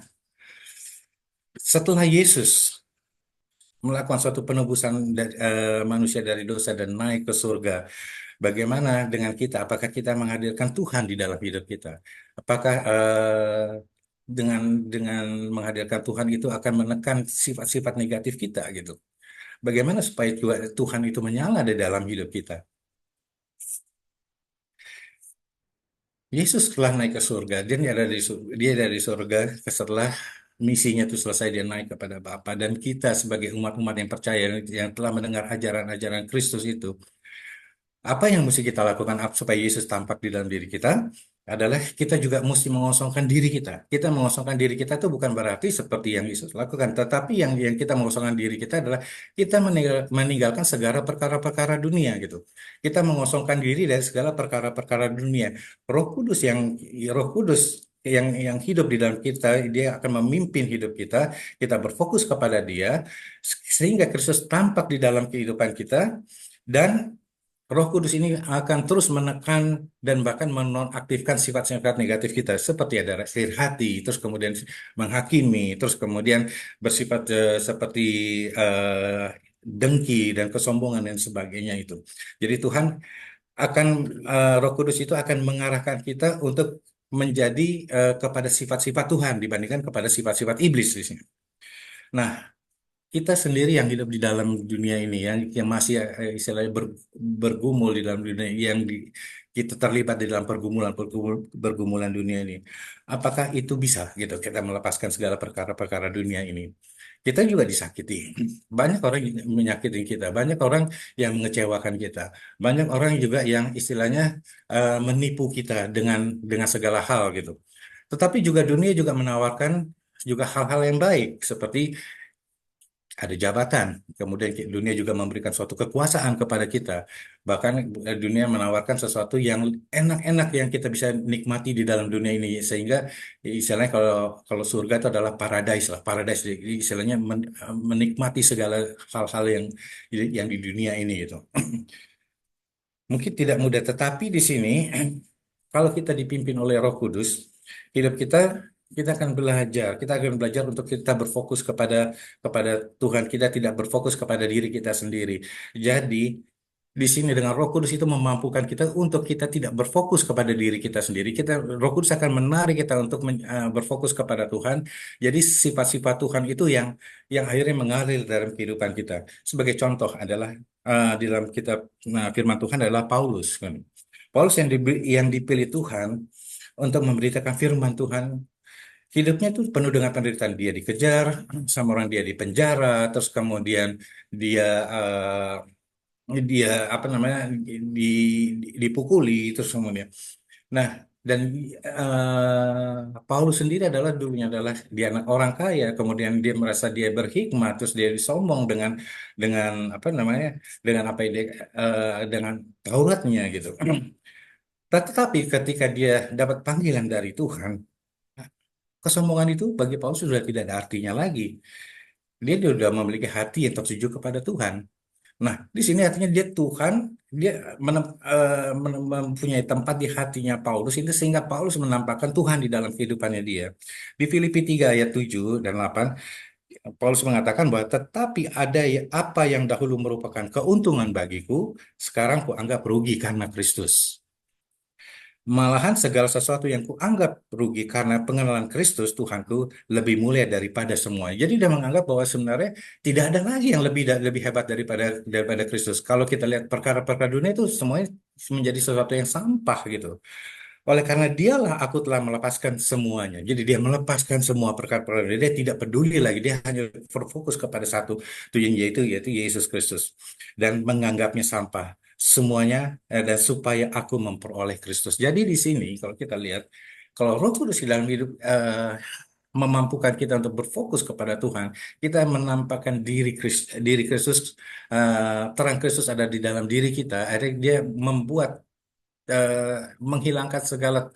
setelah Yesus melakukan suatu penebusan manusia dari dosa dan naik ke surga, bagaimana dengan kita? Apakah kita menghadirkan Tuhan di dalam hidup kita? Apakah dengan menghadirkan Tuhan itu akan menekan sifat-sifat negatif kita gitu? Bagaimana supaya Tuhan itu menyala di dalam hidup kita? Yesus telah naik ke surga, dia dari surga setelah misinya itu selesai dia naik kepada Bapa dan kita sebagai umat-umat yang percaya yang telah mendengar ajaran-ajaran Kristus itu, apa yang mesti kita lakukan supaya Yesus tampak di dalam diri kita adalah kita juga mesti mengosongkan diri kita. Kita mengosongkan diri kita itu bukan berarti seperti yang Yesus lakukan, tetapi yang kita mengosongkan diri kita adalah kita meninggalkan segala perkara-perkara dunia gitu. Kita mengosongkan diri dari segala perkara-perkara dunia. Roh Kudus yang hidup di dalam kita, dia akan memimpin hidup kita. Kita berfokus kepada Dia sehingga Kristus tampak di dalam kehidupan kita dan Roh Kudus ini akan terus menekan dan bahkan menonaktifkan sifat-sifat negatif kita seperti ada iri hati, terus kemudian menghakimi, terus kemudian bersifat seperti dengki dan kesombongan dan sebagainya itu. Jadi Tuhan akan Roh Kudus itu akan mengarahkan kita untuk menjadi kepada sifat-sifat Tuhan dibandingkan kepada sifat-sifat iblis di sini. Nah, kita sendiri yang hidup di dalam dunia ini yang masih istilahnya bergumul di dalam dunia kita terlibat di dalam pergumulan dunia ini. Apakah itu bisa gitu kita melepaskan segala perkara-perkara dunia ini? Kita juga disakiti. Banyak orang yang menyakiti kita, banyak orang yang mengecewakan kita, banyak orang juga yang istilahnya menipu kita dengan segala hal gitu. Tetapi juga dunia juga menawarkan juga hal-hal yang baik seperti ada jabatan, kemudian dunia juga memberikan suatu kekuasaan kepada kita. Bahkan dunia menawarkan sesuatu yang enak-enak yang kita bisa nikmati di dalam dunia ini, sehingga istilahnya kalau kalau surga itu adalah paradise lah, paradise istilahnya menikmati segala hal-hal yang di dunia ini gitu. Mungkin tidak mudah, tetapi di sini kalau kita dipimpin oleh Roh Kudus, hidup kita akan belajar, kita akan belajar untuk kita berfokus kepada Tuhan, kita tidak berfokus kepada diri kita sendiri. Jadi di sini dengan Roh Kudus itu memampukan kita untuk kita tidak berfokus kepada diri kita sendiri. Roh Kudus akan menarik kita untuk berfokus kepada Tuhan. Jadi sifat-sifat Tuhan itu yang akhirnya mengalir dalam kehidupan kita. Sebagai contoh adalah di dalam kitab Firman Tuhan adalah Paulus, kan. Paulus yang dipilih Tuhan untuk memberitakan Firman Tuhan. Hidupnya itu penuh dengan penderitaan. Dia dikejar sama orang, dia di penjara, terus kemudian dia dia apa namanya dipukuli terus kemudian. Nah, dan Paulus sendiri adalah dulunya adalah dia anak orang kaya, kemudian dia merasa dia berhikmat, terus dia disombong dengan apa namanya dengan apa yang dengan Tauratnya gitu. Tetapi ketika dia dapat panggilan dari Tuhan, kesombongan itu bagi Paulus sudah tidak ada artinya lagi. Dia sudah memiliki hati yang tertuju kepada Tuhan. Nah, di sini artinya dia mempunyai tempat di hatinya Paulus itu, sehingga Paulus menampakkan Tuhan di dalam kehidupannya dia. Di Filipi 3 ayat 7 dan 8, Paulus mengatakan bahwa tetapi ada apa yang dahulu merupakan keuntungan bagiku, sekarang kuanggap rugi karena Kristus. Malahan segala sesuatu yang kuanggap rugi karena pengenalan Kristus Tuhanku lebih mulia daripada semua. Jadi dia menganggap bahwa sebenarnya tidak ada lagi yang lebih hebat daripada Kristus. Kalau kita lihat perkara-perkara dunia itu semuanya menjadi sesuatu yang sampah gitu. Oleh karena dialah aku telah melepaskan semuanya. Jadi dia melepaskan semua perkara-perkara dunia. Dia tidak peduli lagi. Dia hanya berfokus kepada satu tujuan, yaitu Yesus Kristus. Dan menganggapnya sampah semuanya, dan supaya aku memperoleh Kristus. Jadi di sini kalau kita lihat, kalau Roh Kudus di dalam hidup memampukan kita untuk berfokus kepada Tuhan, kita menampakkan diri Kristus, terang Kristus ada di dalam diri kita. Akhirnya dia membuat menghilangkan segala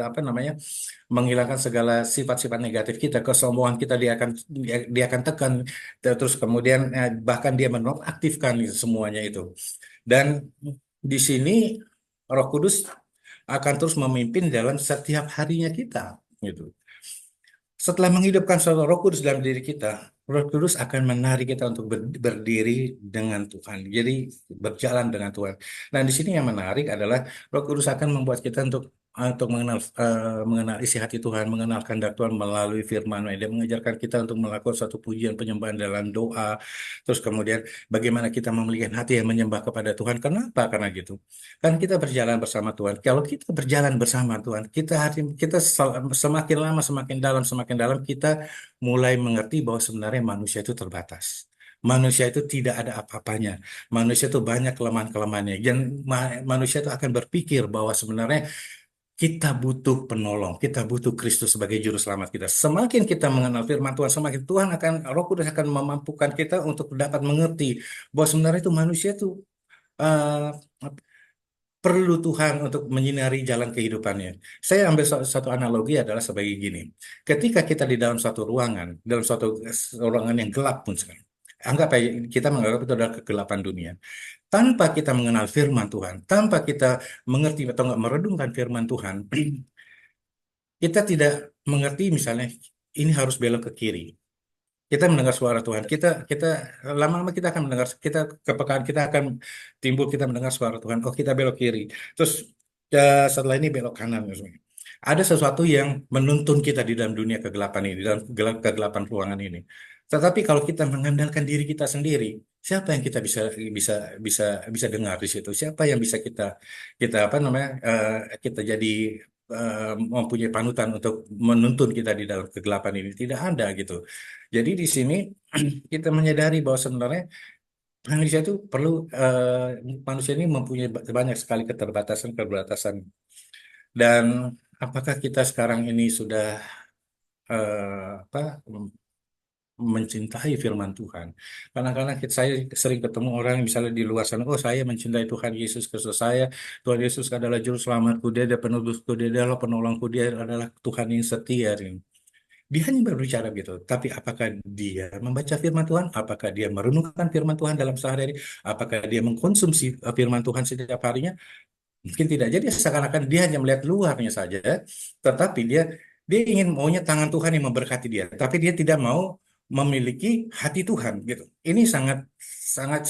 apa namanya, menghilangkan segala sifat-sifat negatif kita, kesombongan kita dia akan tekan, terus kemudian bahkan dia menonaktifkan semuanya itu. Dan di sini Roh Kudus akan terus memimpin dalam setiap harinya kita, gitu. Setelah menghidupkan suatu Roh Kudus dalam diri kita, Roh Kudus akan menarik kita untuk berdiri dengan Tuhan. Jadi berjalan dengan Tuhan. Nah, di sini yang menarik adalah Roh Kudus akan membuat kita untuk mengenal isi hati Tuhan, mengenal kehendak Tuhan melalui firman. Dia mengajarkan kita untuk melakukan suatu pujian penyembahan dalam doa. Terus kemudian bagaimana kita memiliki hati yang menyembah kepada Tuhan. Kenapa? Karena gitu. Kan kita berjalan bersama Tuhan. Kalau kita berjalan bersama Tuhan, semakin dalam kita mulai mengerti bahwa sebenarnya manusia itu terbatas. Manusia itu tidak ada apa-apanya. Manusia itu banyak kelemahan-kelemahannya. Dan manusia itu akan berpikir bahwa sebenarnya kita butuh penolong, kita butuh Kristus sebagai juru selamat kita. Semakin kita mengenal firman Tuhan, semakin Roh Kudus akan memampukan kita untuk dapat mengerti bahwa sebenarnya itu manusia itu eh, perlu Tuhan untuk menyinari jalan kehidupannya. Saya ambil satu analogi adalah sebagai gini. Ketika kita di dalam suatu ruangan, dalam suatu ruangan yang gelap pun sekarang, anggap aja kita menganggap itu adalah kegelapan dunia. Tanpa kita mengenal firman Tuhan, tanpa kita mengerti atau nggak meredungkan firman Tuhan, kita tidak mengerti misalnya ini harus belok ke kiri. Kita mendengar suara Tuhan. Kita lama-lama kita akan mendengar, kepekaan kita akan timbul, kita mendengar suara Tuhan. Oh, kita belok kiri. Terus setelah ini belok kanan misalnya. Ada sesuatu yang menuntun kita di dalam dunia kegelapan ini, dalam kegelapan ruangan ini. Tetapi kalau kita mengandalkan diri kita sendiri, siapa yang kita bisa bisa bisa dengar di situ? Siapa yang bisa kita apa namanya kita jadi mempunyai panutan untuk menuntun kita di dalam kegelapan ini? Tidak ada gitu. Jadi di sini kita menyadari bahwa sebenarnya manusia itu manusia ini mempunyai banyak sekali keterbatasan. Dan apakah kita sekarang ini sudah apa mencintai firman Tuhan. Kadang-kadang saya sering ketemu orang misalnya di luar sana, oh saya mencintai Tuhan Yesus Kristus, saya Tuhan Yesus adalah juru selamatku, dia adalah penebusku, dia adalah penolongku, dia adalah Tuhan yang setia. Dia hanya berbicara gitu, tapi apakah dia membaca firman Tuhan? Apakah dia merenungkan firman Tuhan dalam sehari-hari? Apakah dia mengkonsumsi firman Tuhan setiap harinya? Mungkin tidak. Jadi seakan-akan dia hanya melihat luarnya saja, tetapi dia ingin maunya tangan Tuhan yang memberkati dia, tapi dia tidak mau memiliki hati Tuhan gitu. Ini sangat sangat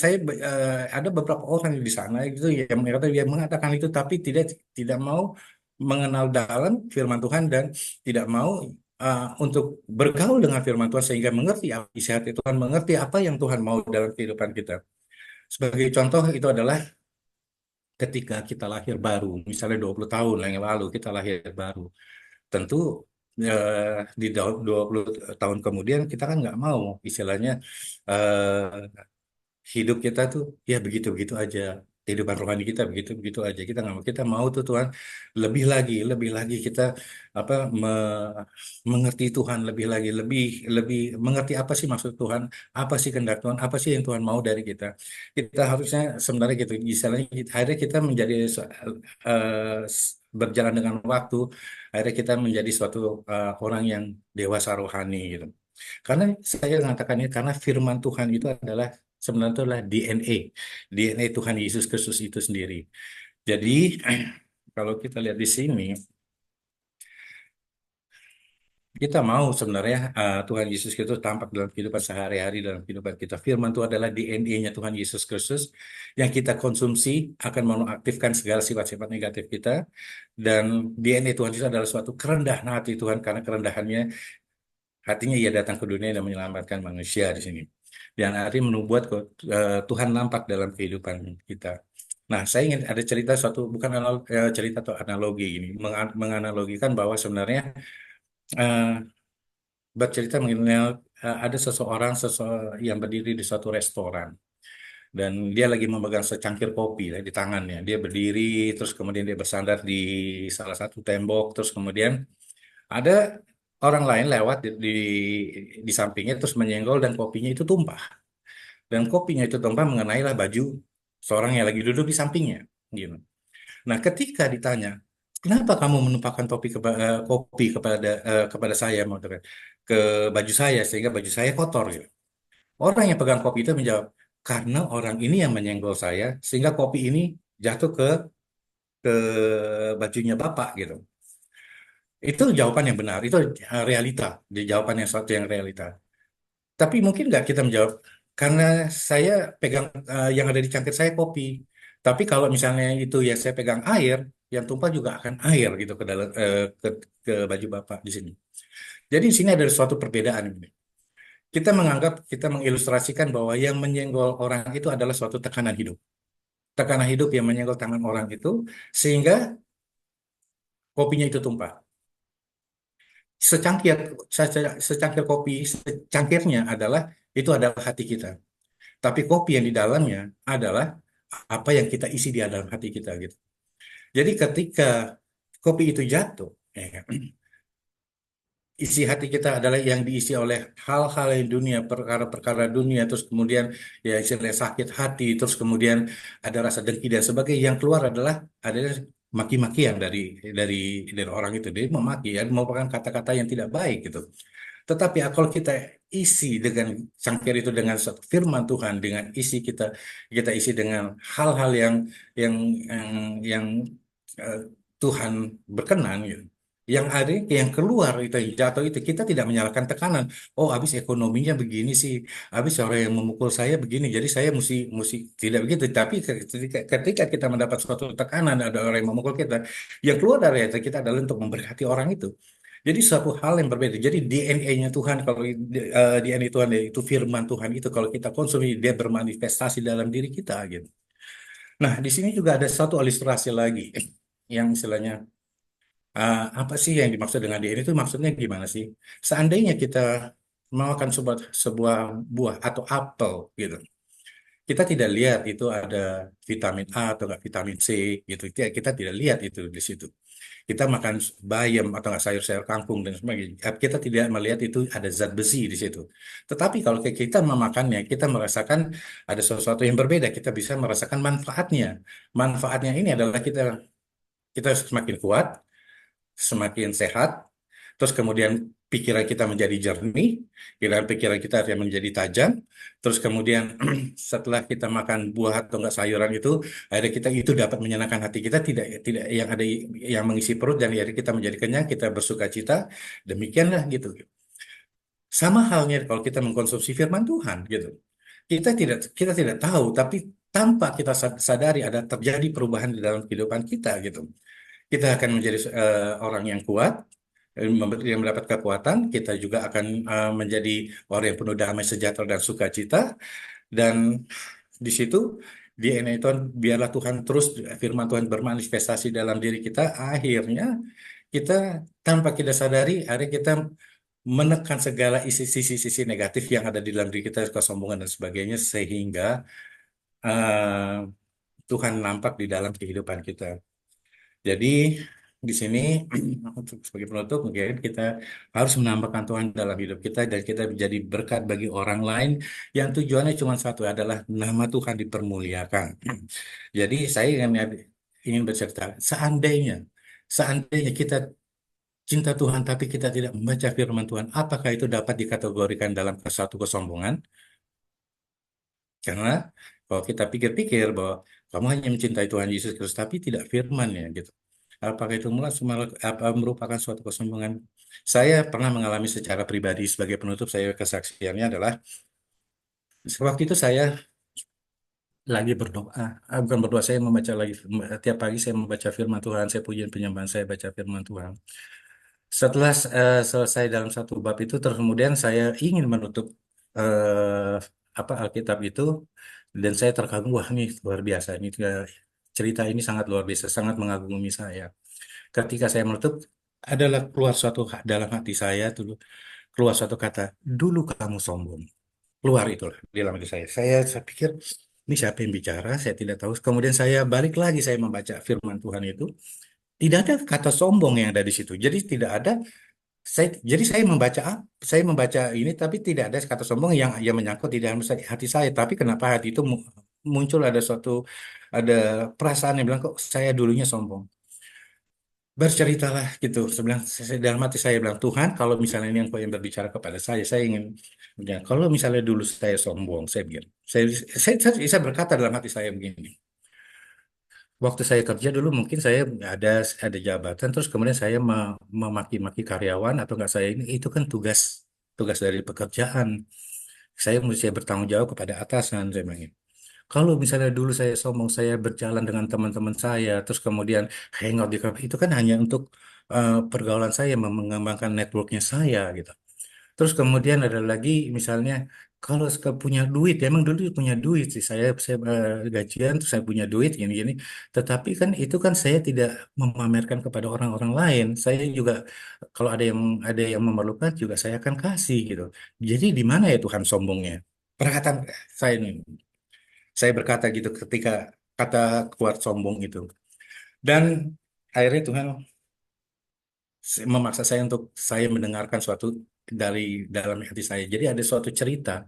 ada beberapa orang di sana gitu yang mengatakan itu, tapi tidak mau mengenal dalam firman Tuhan dan tidak mau untuk bergaul dengan firman Tuhan sehingga mengerti isi hati Tuhan, mengerti apa yang Tuhan mau dalam kehidupan kita. Sebagai contoh itu adalah ketika kita lahir baru, misalnya 20 tahun yang lalu kita lahir baru, tentu di 20 tahun kemudian kita kan nggak mau istilahnya eh, hidup kita tuh ya begitu-begitu aja. Kehidupan rohani kita begitu-begitu aja. Kita nggak mau. Kita mau tuh Tuhan lebih lagi kita apa mengerti Tuhan lebih lagi, lebih lebih mengerti apa sih maksud Tuhan, apa sih kehendak Tuhan, apa sih yang Tuhan mau dari kita. Kita harusnya sebenarnya gitu. Misalnya akhirnya kita menjadi berjalan dengan waktu, akhirnya kita menjadi suatu orang yang dewasa rohani gitu. Karena saya mengatakan ini karena firman Tuhan itu adalah sebenarnya itu adalah DNA Tuhan Yesus Kristus itu sendiri. Jadi kalau kita lihat di sini, kita mau sebenarnya Tuhan Yesus Kristus tampak dalam kehidupan sehari-hari dalam kehidupan kita. Firman itu adalah DNA-nya Tuhan Yesus Kristus yang kita konsumsi akan menonaktifkan segala sifat-sifat negatif kita. Dan DNA Tuhan Yesus adalah suatu kerendahan hati Tuhan karena kerendahannya hatinya ia datang ke dunia dan menyelamatkan manusia di sini. Dan artinya membuat Tuhan nampak dalam kehidupan kita. Nah, saya ingin ada cerita suatu bukan cerita atau analogi ini, menganalogikan bahwa sebenarnya eh, bercerita mengenai ada yang berdiri di suatu restoran dan dia lagi memegang secangkir kopi di tangannya. Dia berdiri, terus kemudian dia bersandar di salah satu tembok, terus kemudian ada orang lain lewat di sampingnya terus menyenggol dan kopinya itu tumpah. Dan kopinya itu tumpah mengenailah baju seorang yang lagi duduk di sampingnya. Gitu. Nah, ketika ditanya, kenapa kamu menumpahkan kopi kepada saya, ke baju saya sehingga baju saya kotor? Gitu. Orang yang pegang kopi itu menjawab, karena orang ini yang menyenggol saya sehingga kopi ini jatuh ke bajunya Bapak gitu. Itu jawaban yang benar, itu realita, di jawaban yang suatu yang realita. Tapi mungkin nggak kita menjawab, karena saya pegang yang ada di cangkir saya kopi. Tapi kalau misalnya itu ya saya pegang air, yang tumpah juga akan air gitu ke dalam ke baju Bapak di sini. Jadi di sini ada suatu perbedaan ini. Kita mengilustrasikan bahwa yang menyenggol orang itu adalah suatu tekanan hidup. Tekanan hidup yang menyenggol tangan orang itu sehingga kopinya itu tumpah. Secangkir secangkir kopi, secangkirnya adalah itu adalah hati kita. Tapi kopi yang di dalamnya adalah apa yang kita isi di dalam hati kita gitu. Jadi ketika kopi itu jatuh, ya, isi hati kita adalah yang diisi oleh hal-hal yang dunia, perkara-perkara dunia, terus kemudian ya istilahnya sakit hati, terus kemudian ada rasa dengki dan sebagainya. Yang keluar adalah maki-makian dari dari orang itu. Dia memaki, ya, merupakan kata-kata yang tidak baik gitu. Tetapi kalau kita isi dengan cangkir itu dengan satu firman Tuhan, dengan isi kita isi dengan hal-hal yang yang, yang eh, Tuhan berkenan gitu. Yang ada yang keluar itu yang jatuh itu kita tidak menyalahkan tekanan. Oh, habis ekonominya begini sih, habis orang yang memukul saya begini, jadi saya mesti tidak begitu. Tapi ketika kita mendapat suatu tekanan ada orang yang memukul kita, yang keluar dari hati kita adalah untuk memberkati orang itu. Jadi suatu hal yang berbeda. Jadi DNA-nya Tuhan kalau DNA Tuhan itu firman Tuhan itu kalau kita konsumsi dia bermanifestasi dalam diri kita gitu. Nah, di sini juga ada satu ilustrasi lagi yang istilahnya apa sih yang dimaksud dengan DNA itu maksudnya gimana sih? Seandainya kita memakan sebuah buah atau apel gitu. Kita tidak lihat itu ada vitamin A atau enggak vitamin C gitu. Kita tidak lihat itu di situ. Kita makan bayam atau nggak sayur-sayur kangkung dan sebagainya. Kita tidak melihat itu ada zat besi di situ. Tetapi kalau kita memakannya, kita merasakan ada sesuatu yang berbeda. Kita bisa merasakan manfaatnya. Manfaatnya ini adalah kita semakin kuat, semakin sehat, terus kemudian pikiran kita menjadi jernih, pikiran kita yang menjadi tajam, terus kemudian setelah kita makan buah atau enggak sayuran itu, akhirnya kita itu dapat menyenangkan hati kita, tidak tidak yang ada yang mengisi perut dan akhirnya kita menjadi kenyang, kita bersuka cita, demikianlah gitu. Sama halnya kalau kita mengkonsumsi firman Tuhan gitu. Kita tidak tahu, tapi tanpa kita sadari ada terjadi perubahan di dalam kehidupan kita gitu. Kita akan menjadi orang yang kuat, yang mendapat kekuatan. Kita juga akan menjadi orang yang penuh damai sejahtera dan sukacita. Dan di situ DNA itu biarlah Tuhan terus firman Tuhan bermanifestasi dalam diri kita. Akhirnya kita tanpa kita sadari, akhirnya kita menekan segala sisi-sisi negatif yang ada di dalam diri kita, kesombongan dan sebagainya, sehingga eh, Tuhan nampak di dalam kehidupan kita. Jadi di sini untuk sebagai penutup mungkin kita harus menambahkan Tuhan dalam hidup kita dan kita menjadi berkat bagi orang lain yang tujuannya cuma satu adalah nama Tuhan dipermuliakan. Jadi saya ingin bercerita seandainya kita cinta Tuhan tapi kita tidak membaca firman Tuhan, apakah itu dapat dikategorikan dalam satu kesombongan? Karena kalau kita pikir-pikir bahwa kamu hanya mencintai Tuhan Yesus Kristus tapi tidak firman-Nya gitu. Apakah itu merupakan suatu kesombongan? Saya pernah mengalami secara pribadi sebagai penutup saya kesaksiannya adalah waktu itu saya lagi berdoa, bukan berdoa, saya membaca lagi tiap pagi saya membaca firman Tuhan, saya pujian penyembahan, saya baca firman Tuhan. Setelah selesai dalam satu bab itu, terus kemudian saya ingin menutup eh, Alkitab itu, dan saya terkagum, wah ini luar biasa, ini cerita ini sangat luar biasa, sangat mengagumi saya. Ketika saya menutup, adalah keluar suatu dalam hati saya dulu, keluar suatu kata, dulu kamu sombong. Keluar itulah di dalam hati saya. Saya pikir, ini siapa yang bicara? Saya tidak tahu. Kemudian saya balik lagi, saya membaca firman Tuhan itu. Tidak ada kata sombong yang ada di situ. Jadi tidak ada jadi saya membaca ini tapi tidak ada kata sombong yang menyangkut di dalam hati saya. Tapi kenapa hati itu muncul ada perasaan yang bilang kok saya dulunya sombong. Berceritalah gitu. Dalam hati saya bilang Tuhan, kalau misalnya ini yang berbicara kepada saya ingin ya, kalau misalnya dulu saya sombong, saya bilang, saya berkata dalam hati saya begini. Waktu saya kerja dulu mungkin saya ada jabatan terus kemudian saya memaki-maki karyawan atau enggak saya ini itu kan tugas tugas dari pekerjaan. Saya bertanggung jawab kepada atasan saya bilang gitu. Kalau misalnya dulu saya sombong saya berjalan dengan teman-teman saya terus kemudian hangout di kafe itu kan hanya untuk pergaulan saya mengembangkan networknya saya gitu. Terus kemudian ada lagi misalnya kalau punya duit, ya emang dulu punya duit sih saya gajian terus saya punya duit gini-gini. Tetapi kan itu kan saya tidak memamerkan kepada orang-orang lain. Saya juga kalau ada yang memerlukan juga saya akan kasih gitu. Jadi di mana ya Tuhan sombongnya? Perkataan saya ini, saya berkata gitu ketika kata keluar sombong itu. Dan akhirnya Tuhan memaksa saya untuk saya mendengarkan suatu dari dalam hati saya. Jadi ada suatu cerita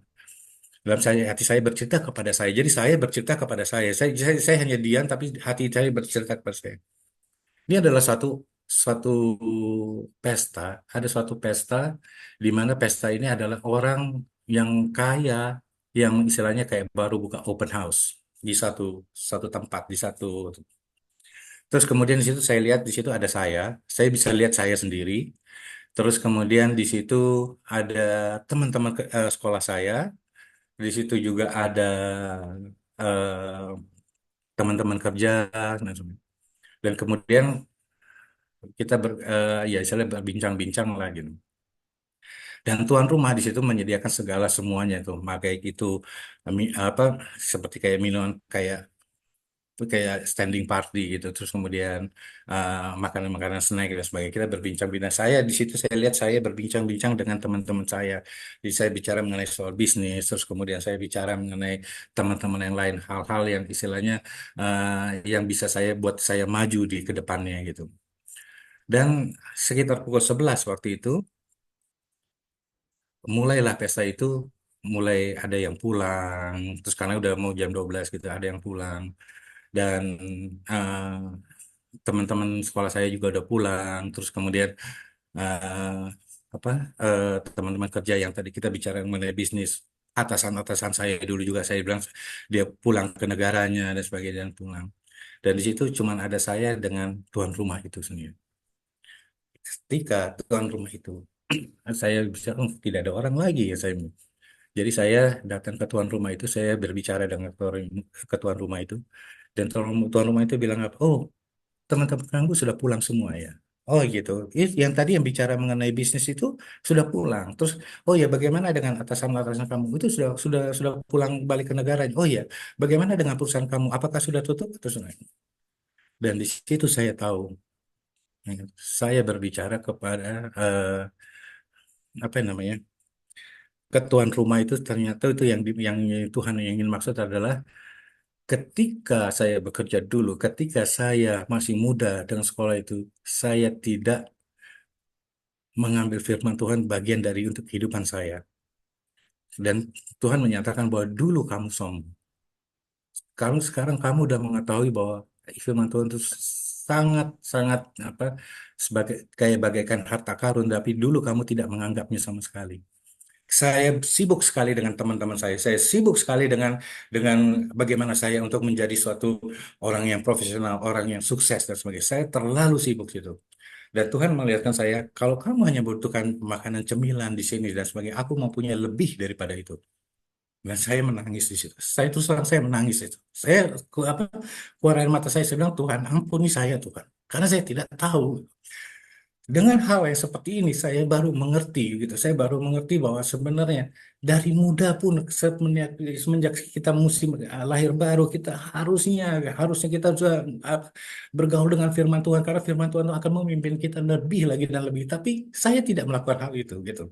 dalam hati saya bercerita kepada saya. Jadi saya bercerita kepada saya. Saya hanya diam, tapi hati saya bercerita kepada saya. Ini adalah suatu pesta. Ada suatu pesta di mana pesta ini adalah orang yang kaya, yang istilahnya kayak baru buka open house di satu satu tempat di satu. Terus kemudian di situ saya lihat di situ ada saya bisa lihat saya sendiri. Terus kemudian di situ ada teman-teman sekolah saya. Di situ juga ada eh, teman-teman kerja dan sebagainya. Dan kemudian kita ya istilahnya berbincang-bincang lah gitu. Dan tuan rumah di situ menyediakan segala semuanya itu, kayak itu apa seperti kayak minuman kayak standing party gitu. Terus kemudian makanan-makanan snack dan sebagainya. Kita berbincang-bincang. Di situ saya lihat saya berbincang-bincang dengan teman-teman saya. Jadi saya bicara mengenai soal bisnis, terus kemudian saya bicara mengenai teman-teman yang lain, hal-hal yang istilahnya yang bisa saya buat saya maju di kedepannya gitu. Dan sekitar pukul 11 waktu itu, mulailah pesta itu, mulai ada yang pulang, terus karena udah mau jam 12 gitu, ada yang pulang. Dan eh, teman-teman sekolah saya juga udah pulang, terus kemudian eh, apa teman-teman kerja yang tadi kita bicara mengenai bisnis, atasan-atasan saya dulu juga saya bilang dia pulang ke negaranya dan sebagainya dan pulang. Dan di situ cuman ada saya dengan tuan rumah itu sendiri. Ketika tuan rumah itu saya bisa, "Oh, tidak ada orang lagi ya saya." Jadi saya datang ke tuan rumah itu, saya berbicara dengan tuan rumah itu, dan tuan rumah itu bilang apa? Oh, teman-teman kamu sudah pulang semua ya. Oh gitu. Yang tadi yang bicara mengenai bisnis itu sudah pulang. Terus, oh ya, bagaimana dengan atasan-atasan kamu itu sudah pulang balik ke negaranya. Oh ya, bagaimana dengan perusahaan kamu? Apakah sudah tutup atau sudah? Dan di situ saya tahu, ya, saya berbicara kepada apa namanya, ketuan rumah itu ternyata itu yang Tuhan yang ingin maksud adalah ketika saya bekerja dulu, ketika saya masih muda dengan sekolah itu, saya tidak mengambil firman Tuhan bagian dari untuk kehidupan saya. Dan Tuhan menyatakan bahwa dulu kamu sombong. Kamu sekarang kamu udah mengetahui bahwa firman Tuhan itu sangat sangat apa sebagai kayak bagaikan harta karun, tapi dulu kamu tidak menganggapnya sama sekali. Saya sibuk sekali dengan teman-teman saya. Saya sibuk sekali dengan bagaimana saya untuk menjadi suatu orang yang profesional, orang yang sukses dan sebagainya. Saya terlalu sibuk itu. Dan Tuhan melihatkan saya, kalau kamu hanya butuhkan makanan cemilan di sini dan sebagainya, aku mempunyai lebih daripada itu. Dan saya menangis di situ. Saya terus terang saya menangis itu. Saya keluar air mata saya bilang, Tuhan ampuni saya Tuhan. Karena saya tidak tahu. Dengan hal yang seperti ini saya baru mengerti gitu. Saya baru mengerti bahwa sebenarnya dari muda pun semenjak kita musim lahir baru kita harusnya harusnya kita juga uh, bergaul dengan firman Tuhan karena firman Tuhan akan memimpin kita lebih lagi dan lebih. Tapi saya tidak melakukan hal itu gitu.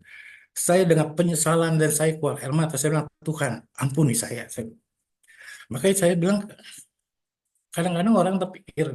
Saya dengan penyesalan dan saya keluar air mata saya bilang Tuhan ampuni saya. Makanya saya bilang kadang-kadang orang terpikir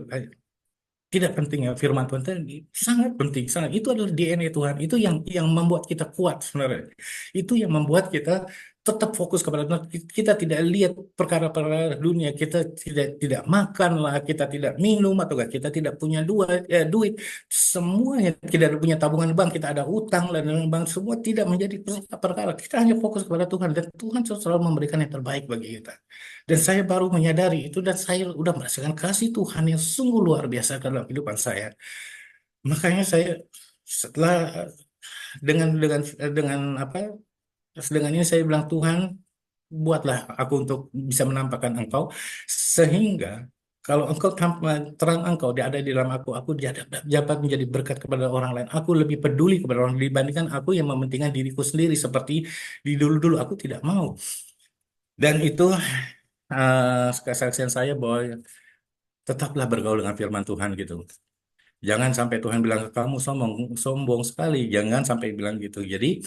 tidak pentingnya firman Tuhan itu sangat penting sangat itu adalah DNA Tuhan itu yang membuat kita kuat sebenarnya itu yang membuat kita tetap fokus kepada Tuhan kita tidak lihat perkara-perkara dunia kita tidak makan lah kita tidak minum atau kita tidak punya duit semuanya tidak punya tabungan bank kita ada utang dan bank semua tidak menjadi perkara kita hanya fokus kepada Tuhan dan Tuhan selalu memberikan yang terbaik bagi kita. Dan saya baru menyadari itu dan saya udah merasakan kasih Tuhan yang sungguh luar biasa dalam kehidupan saya. Makanya saya setelah dengan apa? Dengan ini saya bilang Tuhan, buatlah aku untuk bisa menampakkan Engkau sehingga kalau Engkau terang Engkau dia ada di dalam aku dapat menjadi berkat kepada orang lain. Aku lebih peduli kepada orang dibandingkan aku yang mementingkan diriku sendiri seperti di dulu-dulu aku tidak mau. Dan itu kesaksian saya bahwa tetaplah bergaul dengan firman Tuhan gitu. Jangan sampai Tuhan bilang ke kamu sombong, sombong sekali. Jangan sampai bilang gitu. Jadi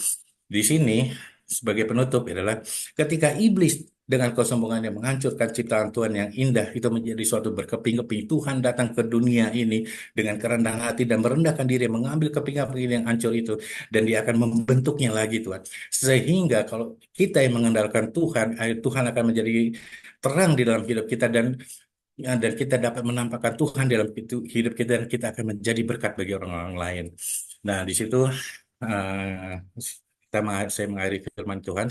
di sini sebagai penutup adalah ketika iblis dengan kesombongannya menghancurkan ciptaan Tuhan yang indah itu menjadi suatu berkeping-keping. Tuhan datang ke dunia ini dengan kerendahan hati dan merendahkan diri, mengambil keping-keping yang hancur itu dan dia akan membentuknya lagi Tuhan. Sehingga kalau kita yang mengandalkan Tuhan, Tuhan akan menjadi terang di dalam hidup kita dan kita dapat menampakkan Tuhan dalam hidup kita dan kita akan menjadi berkat bagi orang-orang lain. Nah, di situ eh, saya mengakhiri firman Tuhan,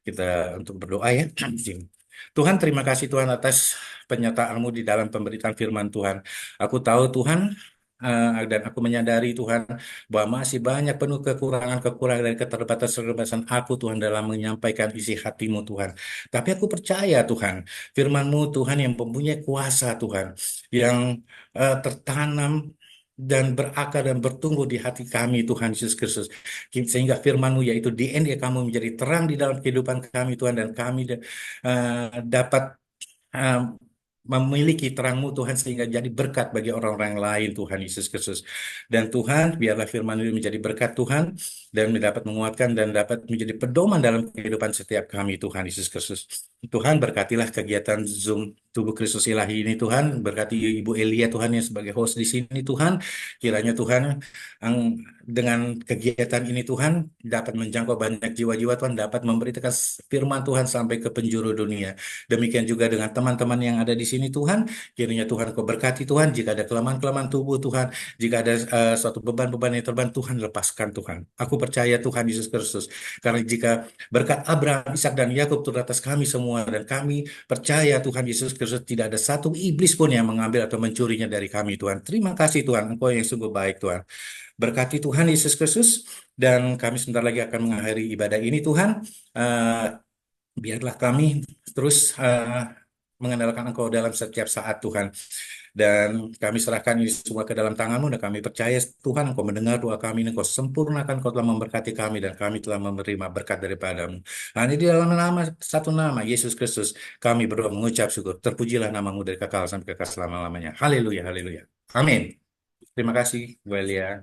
kita untuk berdoa ya. Tuhan, terima kasih Tuhan atas penyertaan-Mu di dalam pemberitaan firman Tuhan. Aku tahu Tuhan, dan aku menyadari Tuhan bahwa masih banyak penuh kekurangan-kekurangan dan keterbatasan-keterbatasan aku Tuhan dalam menyampaikan isi hati-Mu Tuhan. Tapi aku percaya Tuhan, firman-Mu Tuhan yang mempunyai kuasa Tuhan, yang tertanam dan berakar dan bertumbuh di hati kami Tuhan Yesus Kristus. Sehingga firman-Mu yaitu DNA kamu menjadi terang di dalam kehidupan kami Tuhan dan kami dapat uh, memiliki terang-Mu Tuhan sehingga jadi berkat bagi orang-orang lain Tuhan Yesus Kristus. Dan Tuhan biarlah firman itu menjadi berkat Tuhan dan dapat menguatkan dan dapat menjadi pedoman dalam kehidupan setiap kami, Tuhan Yesus Kristus. Tuhan, berkatilah kegiatan Zoom Tubuh Kristus Ilahi ini, Tuhan. Berkati Ibu Elia, Tuhan, yang sebagai host di sini, Tuhan. Kiranya Tuhan, dengan kegiatan ini, Tuhan, dapat menjangkau banyak jiwa-jiwa, Tuhan, dapat memberitakan firman Tuhan sampai ke penjuru dunia. Demikian juga dengan teman-teman yang ada di sini, Tuhan. Kiranya Tuhan, Kau berkati, Tuhan, jika ada kelemahan-kelemahan tubuh, Tuhan, jika ada suatu beban-beban yang terban, Tuhan, lepaskan, Tuhan. Aku percaya, Tuhan Yesus Kristus, karena jika berkat Abraham, Ishak, dan Yakub turun atas kami semua, dan kami percaya, Tuhan Yesus Kristus, tidak ada satu iblis pun yang mengambil atau mencurinya dari kami, Tuhan. Terima kasih, Tuhan. Engkau yang sungguh baik, Tuhan. Berkati Tuhan Yesus Kristus, dan kami sebentar lagi akan mengakhiri ibadah ini, Tuhan. Eh, Biarlah kami terus mengandalkan Engkau dalam setiap saat, Tuhan. Dan kami serahkan ini semua ke dalam tangan-Mu, dan kami percaya, Tuhan, Engkau mendengar doa kami, dan Engkau sempurnakan, Engkau telah memberkati kami, dan kami telah menerima berkat daripada-Mu. Hanya di dalam satu nama, Yesus Kristus, kami berdoa mengucap syukur. Terpujilah nama-Mu dari kekal sampai kekal selama-lamanya. Haleluya, haleluya. Amin. Terima kasih, Bu Elia.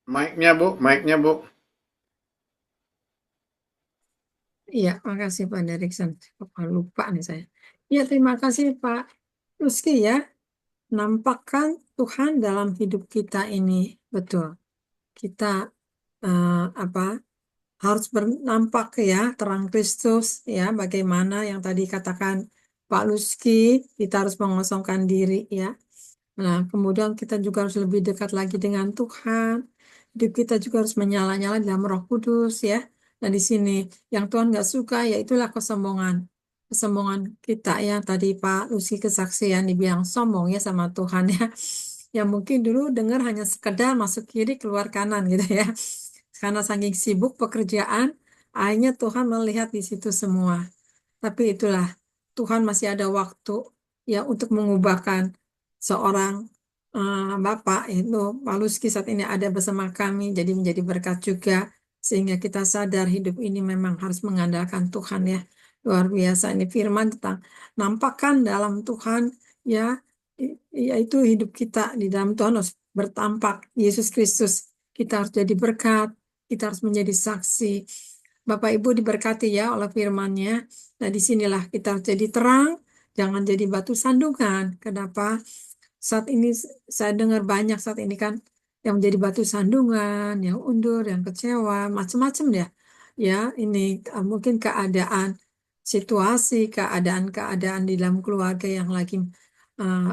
Mic-nya Bu, mic-nya Bu. Iya, makasih Pak Derikson. Lupa nih saya. Ya, terima kasih Pak Rizky ya. Nampakkan Tuhan dalam hidup kita ini. Betul. Kita apa harus bernampak ya, terang Kristus ya. Bagaimana yang tadi katakan Pak Rizky, kita harus mengosongkan diri ya. Nah, kemudian kita juga harus lebih dekat lagi dengan Tuhan. Hidup kita juga harus menyala-nyala dalam Roh Kudus ya. Nah, di sini yang Tuhan nggak suka yaitulah kesombongan. Kesombongan kita ya. Tadi Pak Lucy kesaksian dibilang sombong ya sama Tuhan ya. Yang mungkin dulu dengar hanya sekedar masuk kiri keluar kanan gitu ya. Karena saking sibuk pekerjaan, akhirnya Tuhan melihat di situ semua. Tapi itulah Tuhan masih ada waktu ya untuk mengubahkan seorang Bapak itu Pak Luski saat ini ada bersama kami jadi menjadi berkat juga sehingga kita sadar hidup ini memang harus mengandalkan Tuhan ya. Luar biasa ini firman tentang nampakkan dalam Tuhan ya yaitu hidup kita di dalam Tuhan harus bertampak Yesus Kristus. Kita harus jadi berkat, kita harus menjadi saksi. Bapak Ibu diberkati ya oleh firman-Nya. Nah, disinilah kita harus jadi terang, jangan jadi batu sandungan. Kenapa? Saat ini saya dengar banyak saat ini kan yang menjadi batu sandungan, yang undur, yang kecewa, macam-macam ya. Ya, ini mungkin keadaan situasi, keadaan-keadaan di dalam keluarga yang lagi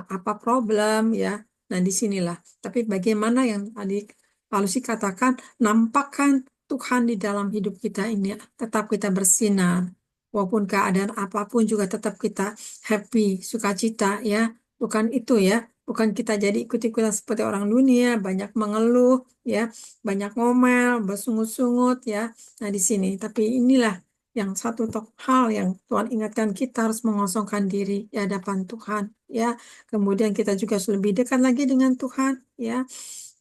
apa problem ya. Nah, disinilah. Tapi bagaimana yang tadi Pak Lucy katakan, nampakkan Tuhan di dalam hidup kita ini, tetap kita bersinar. Walaupun keadaan apapun juga tetap kita happy, sukacita ya. Bukan itu ya. Bukan kita jadi ikut-ikutan seperti orang dunia, banyak mengeluh, ya, banyak ngomel, bersungut-sungut, ya. Nah, di sini. Tapi inilah yang satu hal yang Tuhan ingatkan kita harus mengosongkan diri di hadapan Tuhan, ya. Kemudian kita juga harus lebih dekat lagi dengan Tuhan, ya.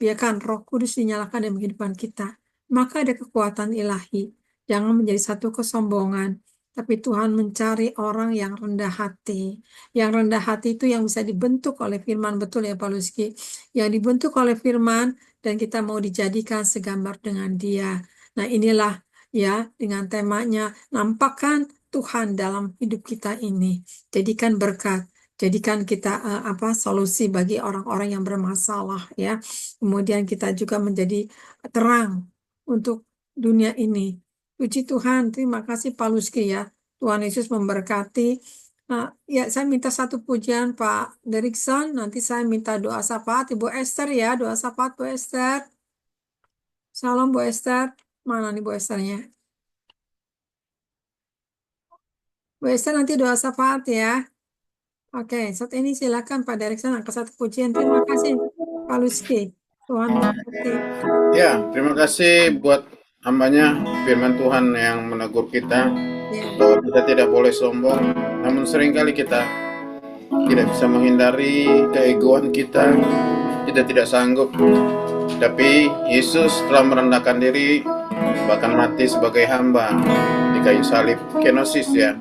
Biarkan Roh Kudus dinyalakan dalam kehidupan kita. Maka ada kekuatan ilahi. Jangan menjadi satu kesombongan. Tapi Tuhan mencari orang yang rendah hati. Yang rendah hati itu yang bisa dibentuk oleh firman, betul ya Pak Luski. Yang dibentuk oleh firman dan kita mau dijadikan segambar dengan Dia. Nah, inilah ya dengan temanya nampakkan Tuhan dalam hidup kita ini. Jadikan berkat, jadikan kita solusi bagi orang-orang yang bermasalah ya. Kemudian kita juga menjadi terang untuk dunia ini. Puji Tuhan, terima kasih Pak Luski ya. Tuhan Yesus memberkati. Nah, ya, saya minta satu pujian Pak Derikson. Nanti saya minta doa syafaat Ibu Esther ya. Doa syafaat Bu Esther. Salam Bu Esther. Mana nih Bu Esthernya? Bu Esther nanti doa syafaat ya. Oke, saat ini silakan Pak Derikson angkat satu pujian. Terima kasih Pak Luski. Tuhan memberkati. Ya, terima kasih buat hambanya firman Tuhan yang menegur kita bahwa kita tidak boleh sombong, namun seringkali kita tidak bisa menghindari keegoan kita tidak sanggup. Tapi Yesus telah merendahkan diri bahkan mati sebagai hamba di kayu salib, kenosis ya.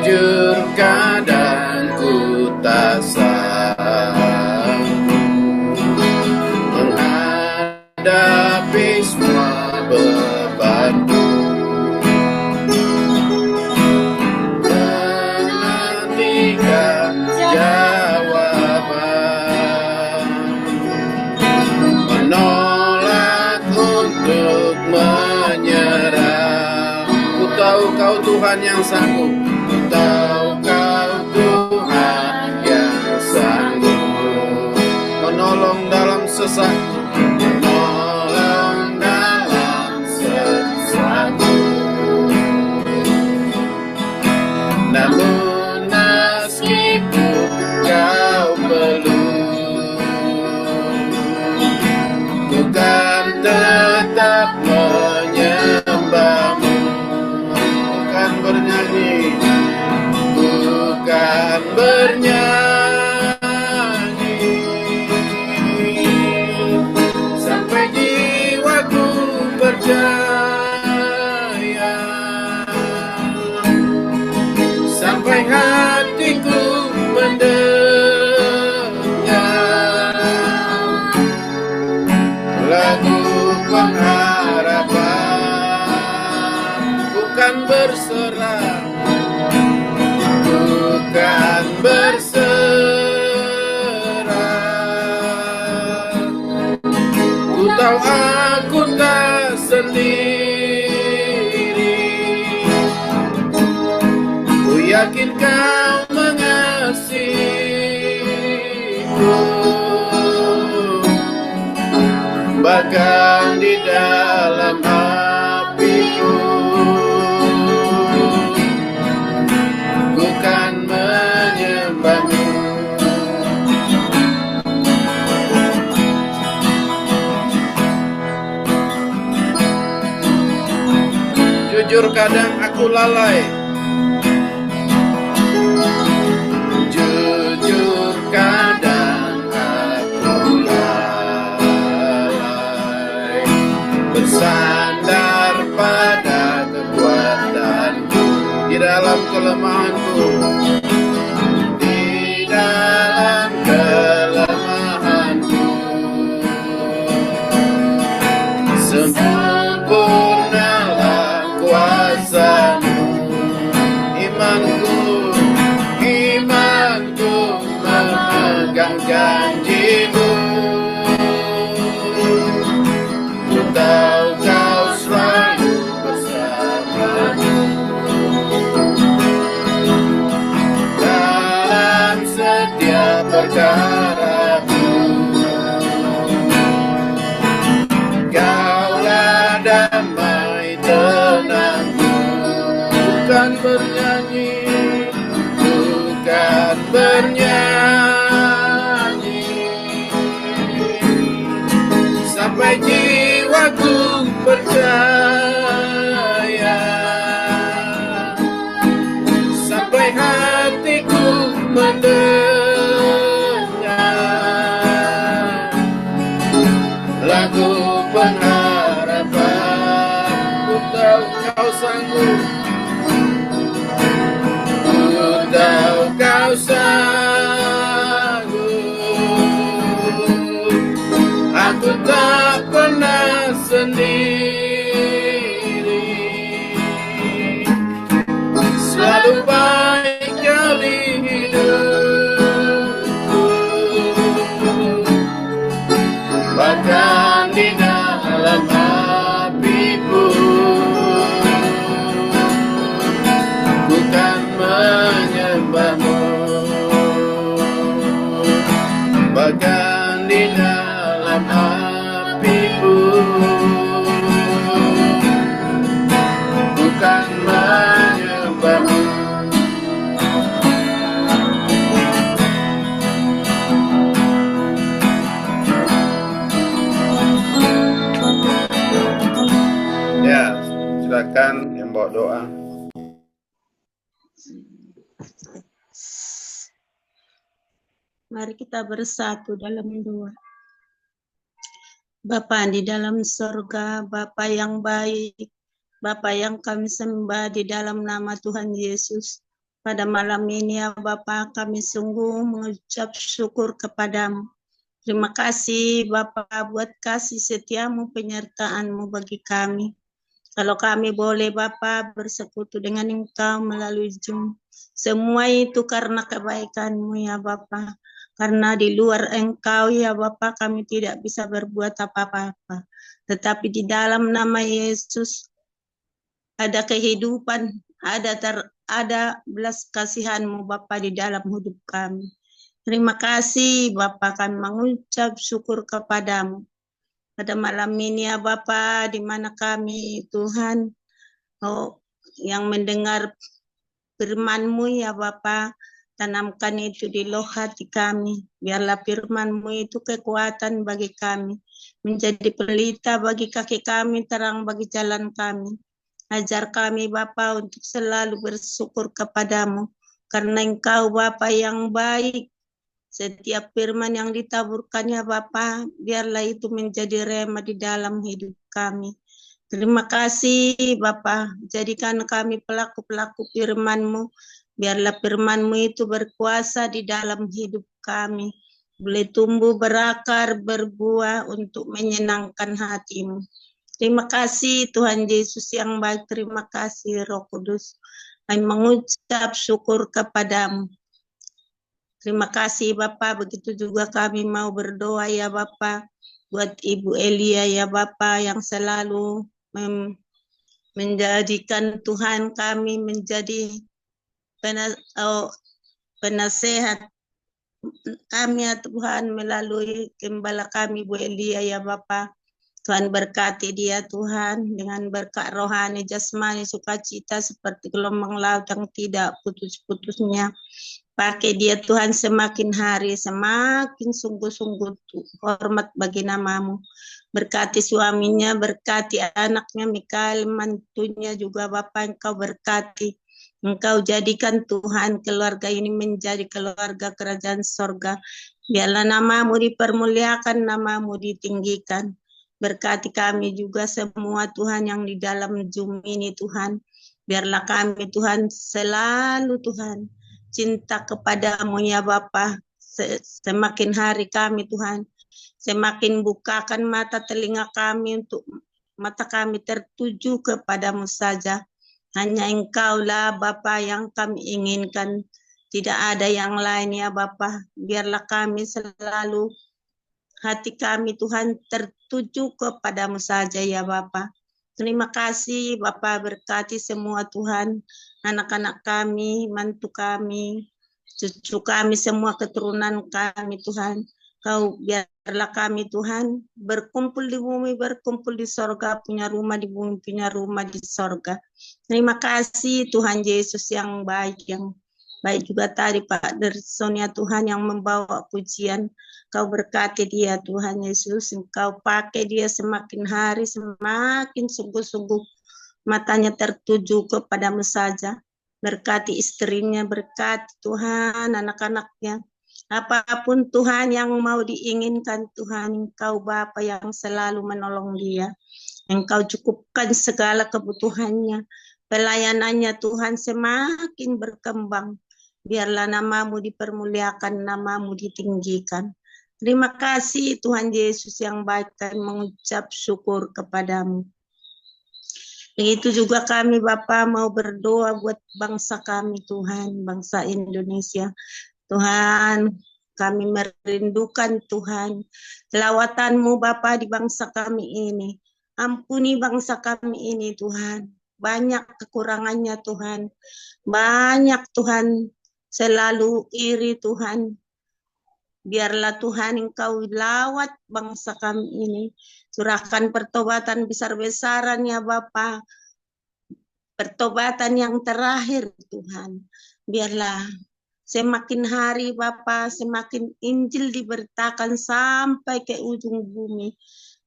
Jujur kadang ku tak sanggup menghadapi semua bebanku, menantikan jawaban, menolak untuk menyerah. Ku tahu Kau Tuhan yang sanggup, ku tahu Kau Tuhan yang sanggup menolong dalam sesak, menolong dalam sesakku. Namun meskipun Kau belum, ku kan tetap menyembahmu. Bukan bernyanyi, bukan bernyanyi, sampai jiwaku percaya, sampai hatiku mendengar lagu pengharapan. Bukan berserah, bukan berserah. Ku tahu aku tak sendiri, ku yakin Kau mengasihiku, bahkan di dalam apiku. Ku kan menyembahmu. Jujur kadang aku lalai, jujur kadang aku lalai, bersandar pada kekuatanku di dalam kelemahanku, di dalam kelemahanku. Sempurnalah kuasa-Mu, imanku, imanku memegang janji-Mu. Ku tahu Kau selalu bersamaku dalam setiap perkaraku. Kaulah damai tenangku. Bukan bernyanyi, bukan bernyanyi, sampai jiwaku percaya, sampai hatiku mendengar lagu pengharapan. Ku tahu Kau sanggup, ku tahu Kau sanggup. Aku tak pernah sendiri, selalu baik Kau di hidupku, bahkan di dalam api pun ku kan menyembahmu, bahkan di dalam api pun silakan yang bawa doa. Mari kita bersatu dalam doa. Bapa di dalam sorga, Bapa yang baik, Bapa yang kami sembah di dalam nama Tuhan Yesus. Pada malam ini ya Bapa, kami sungguh mengucap syukur kepadamu. Terima kasih Bapa buat kasih setiamu, penyertaanmu bagi kami. Kalau kami boleh Bapa bersekutu dengan Engkau melalui Zoom, semua itu karena kebaikan-Mu ya Bapa. Karena di luar Engkau ya Bapa kami tidak bisa berbuat apa-apa. Tetapi di dalam nama Yesus ada kehidupan, ada belas kasihan-Mu Bapa di dalam hidup kami. Terima kasih Bapa, kami mengucap syukur kepadamu. Pada malam ini ya Bapa, di mana kami Tuhan yang mendengar firman-Mu ya Bapa, tanamkan itu di loh hati kami. Biarlah firman-Mu itu kekuatan bagi kami, menjadi pelita bagi kaki kami, terang bagi jalan kami. Ajar kami Bapa untuk selalu bersyukur kepadamu, karena Engkau Bapa yang baik. Setiap firman yang ditaburkannya Bapa, biarlah itu menjadi rema di dalam hidup kami. Terima kasih Bapa, jadikan kami pelaku-pelaku firman-Mu. Biarlah firman-Mu itu berkuasa di dalam hidup kami. Boleh tumbuh berakar, berbuah untuk menyenangkan hati-Mu. Terima kasih Tuhan Yesus yang baik, terima kasih Roh Kudus. Kami mengucap syukur kepadamu. Terima kasih Bapak, begitu juga kami mau berdoa ya Bapak, buat Ibu Elia ya Bapak yang selalu menjadikan Tuhan kami menjadi penasehat kami ya Tuhan melalui gembala kami Bu Elia ya Bapak. Tuhan berkati dia Tuhan dengan berkat rohani, jasmani, sukacita seperti gelombang laut yang tidak putus-putusnya. Pakai dia Tuhan semakin hari, semakin sungguh-sungguh hormat bagi namamu. Berkati suaminya, berkati anaknya, Mikael, mantunya juga Bapak Engkau berkati. Engkau jadikan Tuhan keluarga ini menjadi keluarga kerajaan sorga. Biarlah namamu dipermuliakan, namamu ditinggikan. Berkati kami juga semua Tuhan yang di dalam Zoom ini Tuhan. Biarlah kami Tuhan selalu Tuhan cinta kepadamu ya Bapa. Semakin hari kami Tuhan, semakin bukakan mata telinga kami untuk mata kami tertuju kepadamu saja. Hanya Engkaulah Bapa yang kami inginkan. Tidak ada yang lain ya Bapa. Biarlah kami selalu hati kami Tuhan tertuju kepadamu saja ya Bapa. Terima kasih Bapa, berkati semua Tuhan, anak-anak kami, mantu kami, cucu kami, semua keturunan kami Tuhan. Kau biarlah kami Tuhan berkumpul di bumi, berkumpul di sorga, punya rumah di bumi, punya rumah di sorga. Terima kasih Tuhan Yesus yang baik juga tadi Pak Derson ya Tuhan yang membawa pujian. Kau berkati dia Tuhan Yesus, Engkau pakai dia semakin hari semakin sungguh-sungguh matanya tertuju kepadamu saja. Berkati istrinya, berkati Tuhan anak-anaknya. Apapun Tuhan yang mau diinginkan Tuhan, Engkau Bapa yang selalu menolong dia. Engkau cukupkan segala kebutuhannya. Pelayanannya Tuhan semakin berkembang. Biarlah namamu dipermuliakan, namamu ditinggikan. Terima kasih Tuhan Yesus yang baik, kami mengucap syukur kepadamu. Begitu juga kami Bapa mau berdoa buat bangsa kami Tuhan, bangsa Indonesia. Tuhan, kami merindukan Tuhan, lawatan-Mu Bapa di bangsa kami ini. Ampuni bangsa kami ini Tuhan. Banyak kekurangannya Tuhan. Banyak Tuhan selalu iri Tuhan. Biarlah Tuhan Engkau lawat bangsa kami ini. Curahkan pertobatan besar-besaran ya Bapa. Pertobatan yang terakhir Tuhan. Biarlah semakin hari Bapa, semakin Injil diberitakan sampai ke ujung bumi.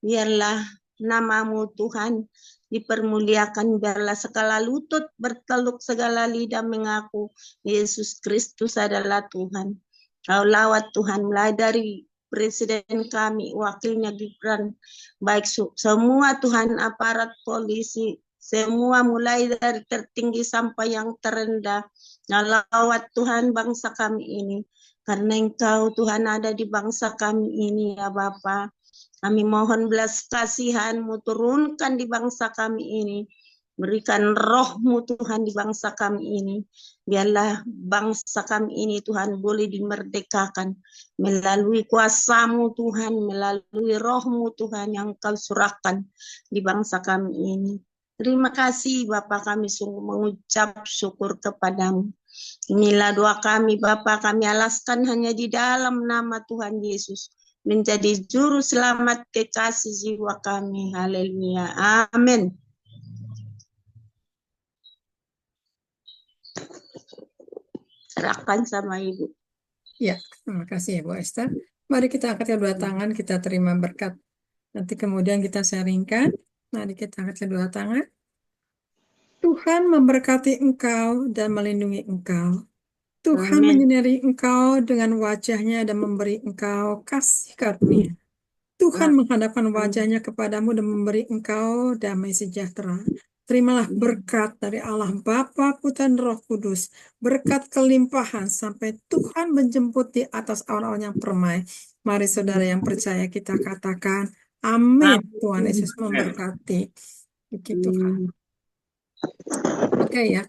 Biarlah namamu Tuhan dipermuliakan, biarlah segala lutut berteluk, segala lidah mengaku Yesus Kristus adalah Tuhan. Kau lawat Tuhan, mulai dari presiden kami, wakilnya Gibran, baik semua Tuhan, aparat polisi, semua mulai dari tertinggi sampai yang terendah. Lawat Tuhan bangsa kami ini, karena Engkau Tuhan ada di bangsa kami ini ya Bapa. Kami mohon belas kasihan-Mu turunkan di bangsa kami ini. Berikan roh-Mu Tuhan di bangsa kami ini. Biarlah bangsa kami ini Tuhan boleh dimerdekakan melalui kuasa-Mu Tuhan, melalui roh-Mu Tuhan yang Kau surahkan di bangsa kami ini. Terima kasih Bapa, kami sungguh mengucap syukur kepadamu. Inilah doa kami Bapa, kami alaskan hanya di dalam nama Tuhan Yesus, menjadi juru selamat kekasih jiwa kami. Haleluya. Amin. Serahkan sama Ibu. Ya, terima kasih ya Bu Esther. Mari kita angkat kedua tangan, kita terima berkat. Nanti kemudian kita sharingkan. Mari kita angkat kedua tangan. Tuhan memberkati engkau dan melindungi engkau. Tuhan Amin. menyinari engkau dengan wajahnya dan memberi engkau kasih karunia. Tuhan menghadapkan wajahnya kepadamu dan memberi engkau damai sejahtera. Terimalah berkat dari Allah Bapa, Putra dan Roh Kudus. Berkat kelimpahan sampai Tuhan menjemput di atas awan-awan yang permai. Mari saudara yang percaya kita katakan, amin. Tuhan Yesus memberkati. Begitu kan. Oke ya.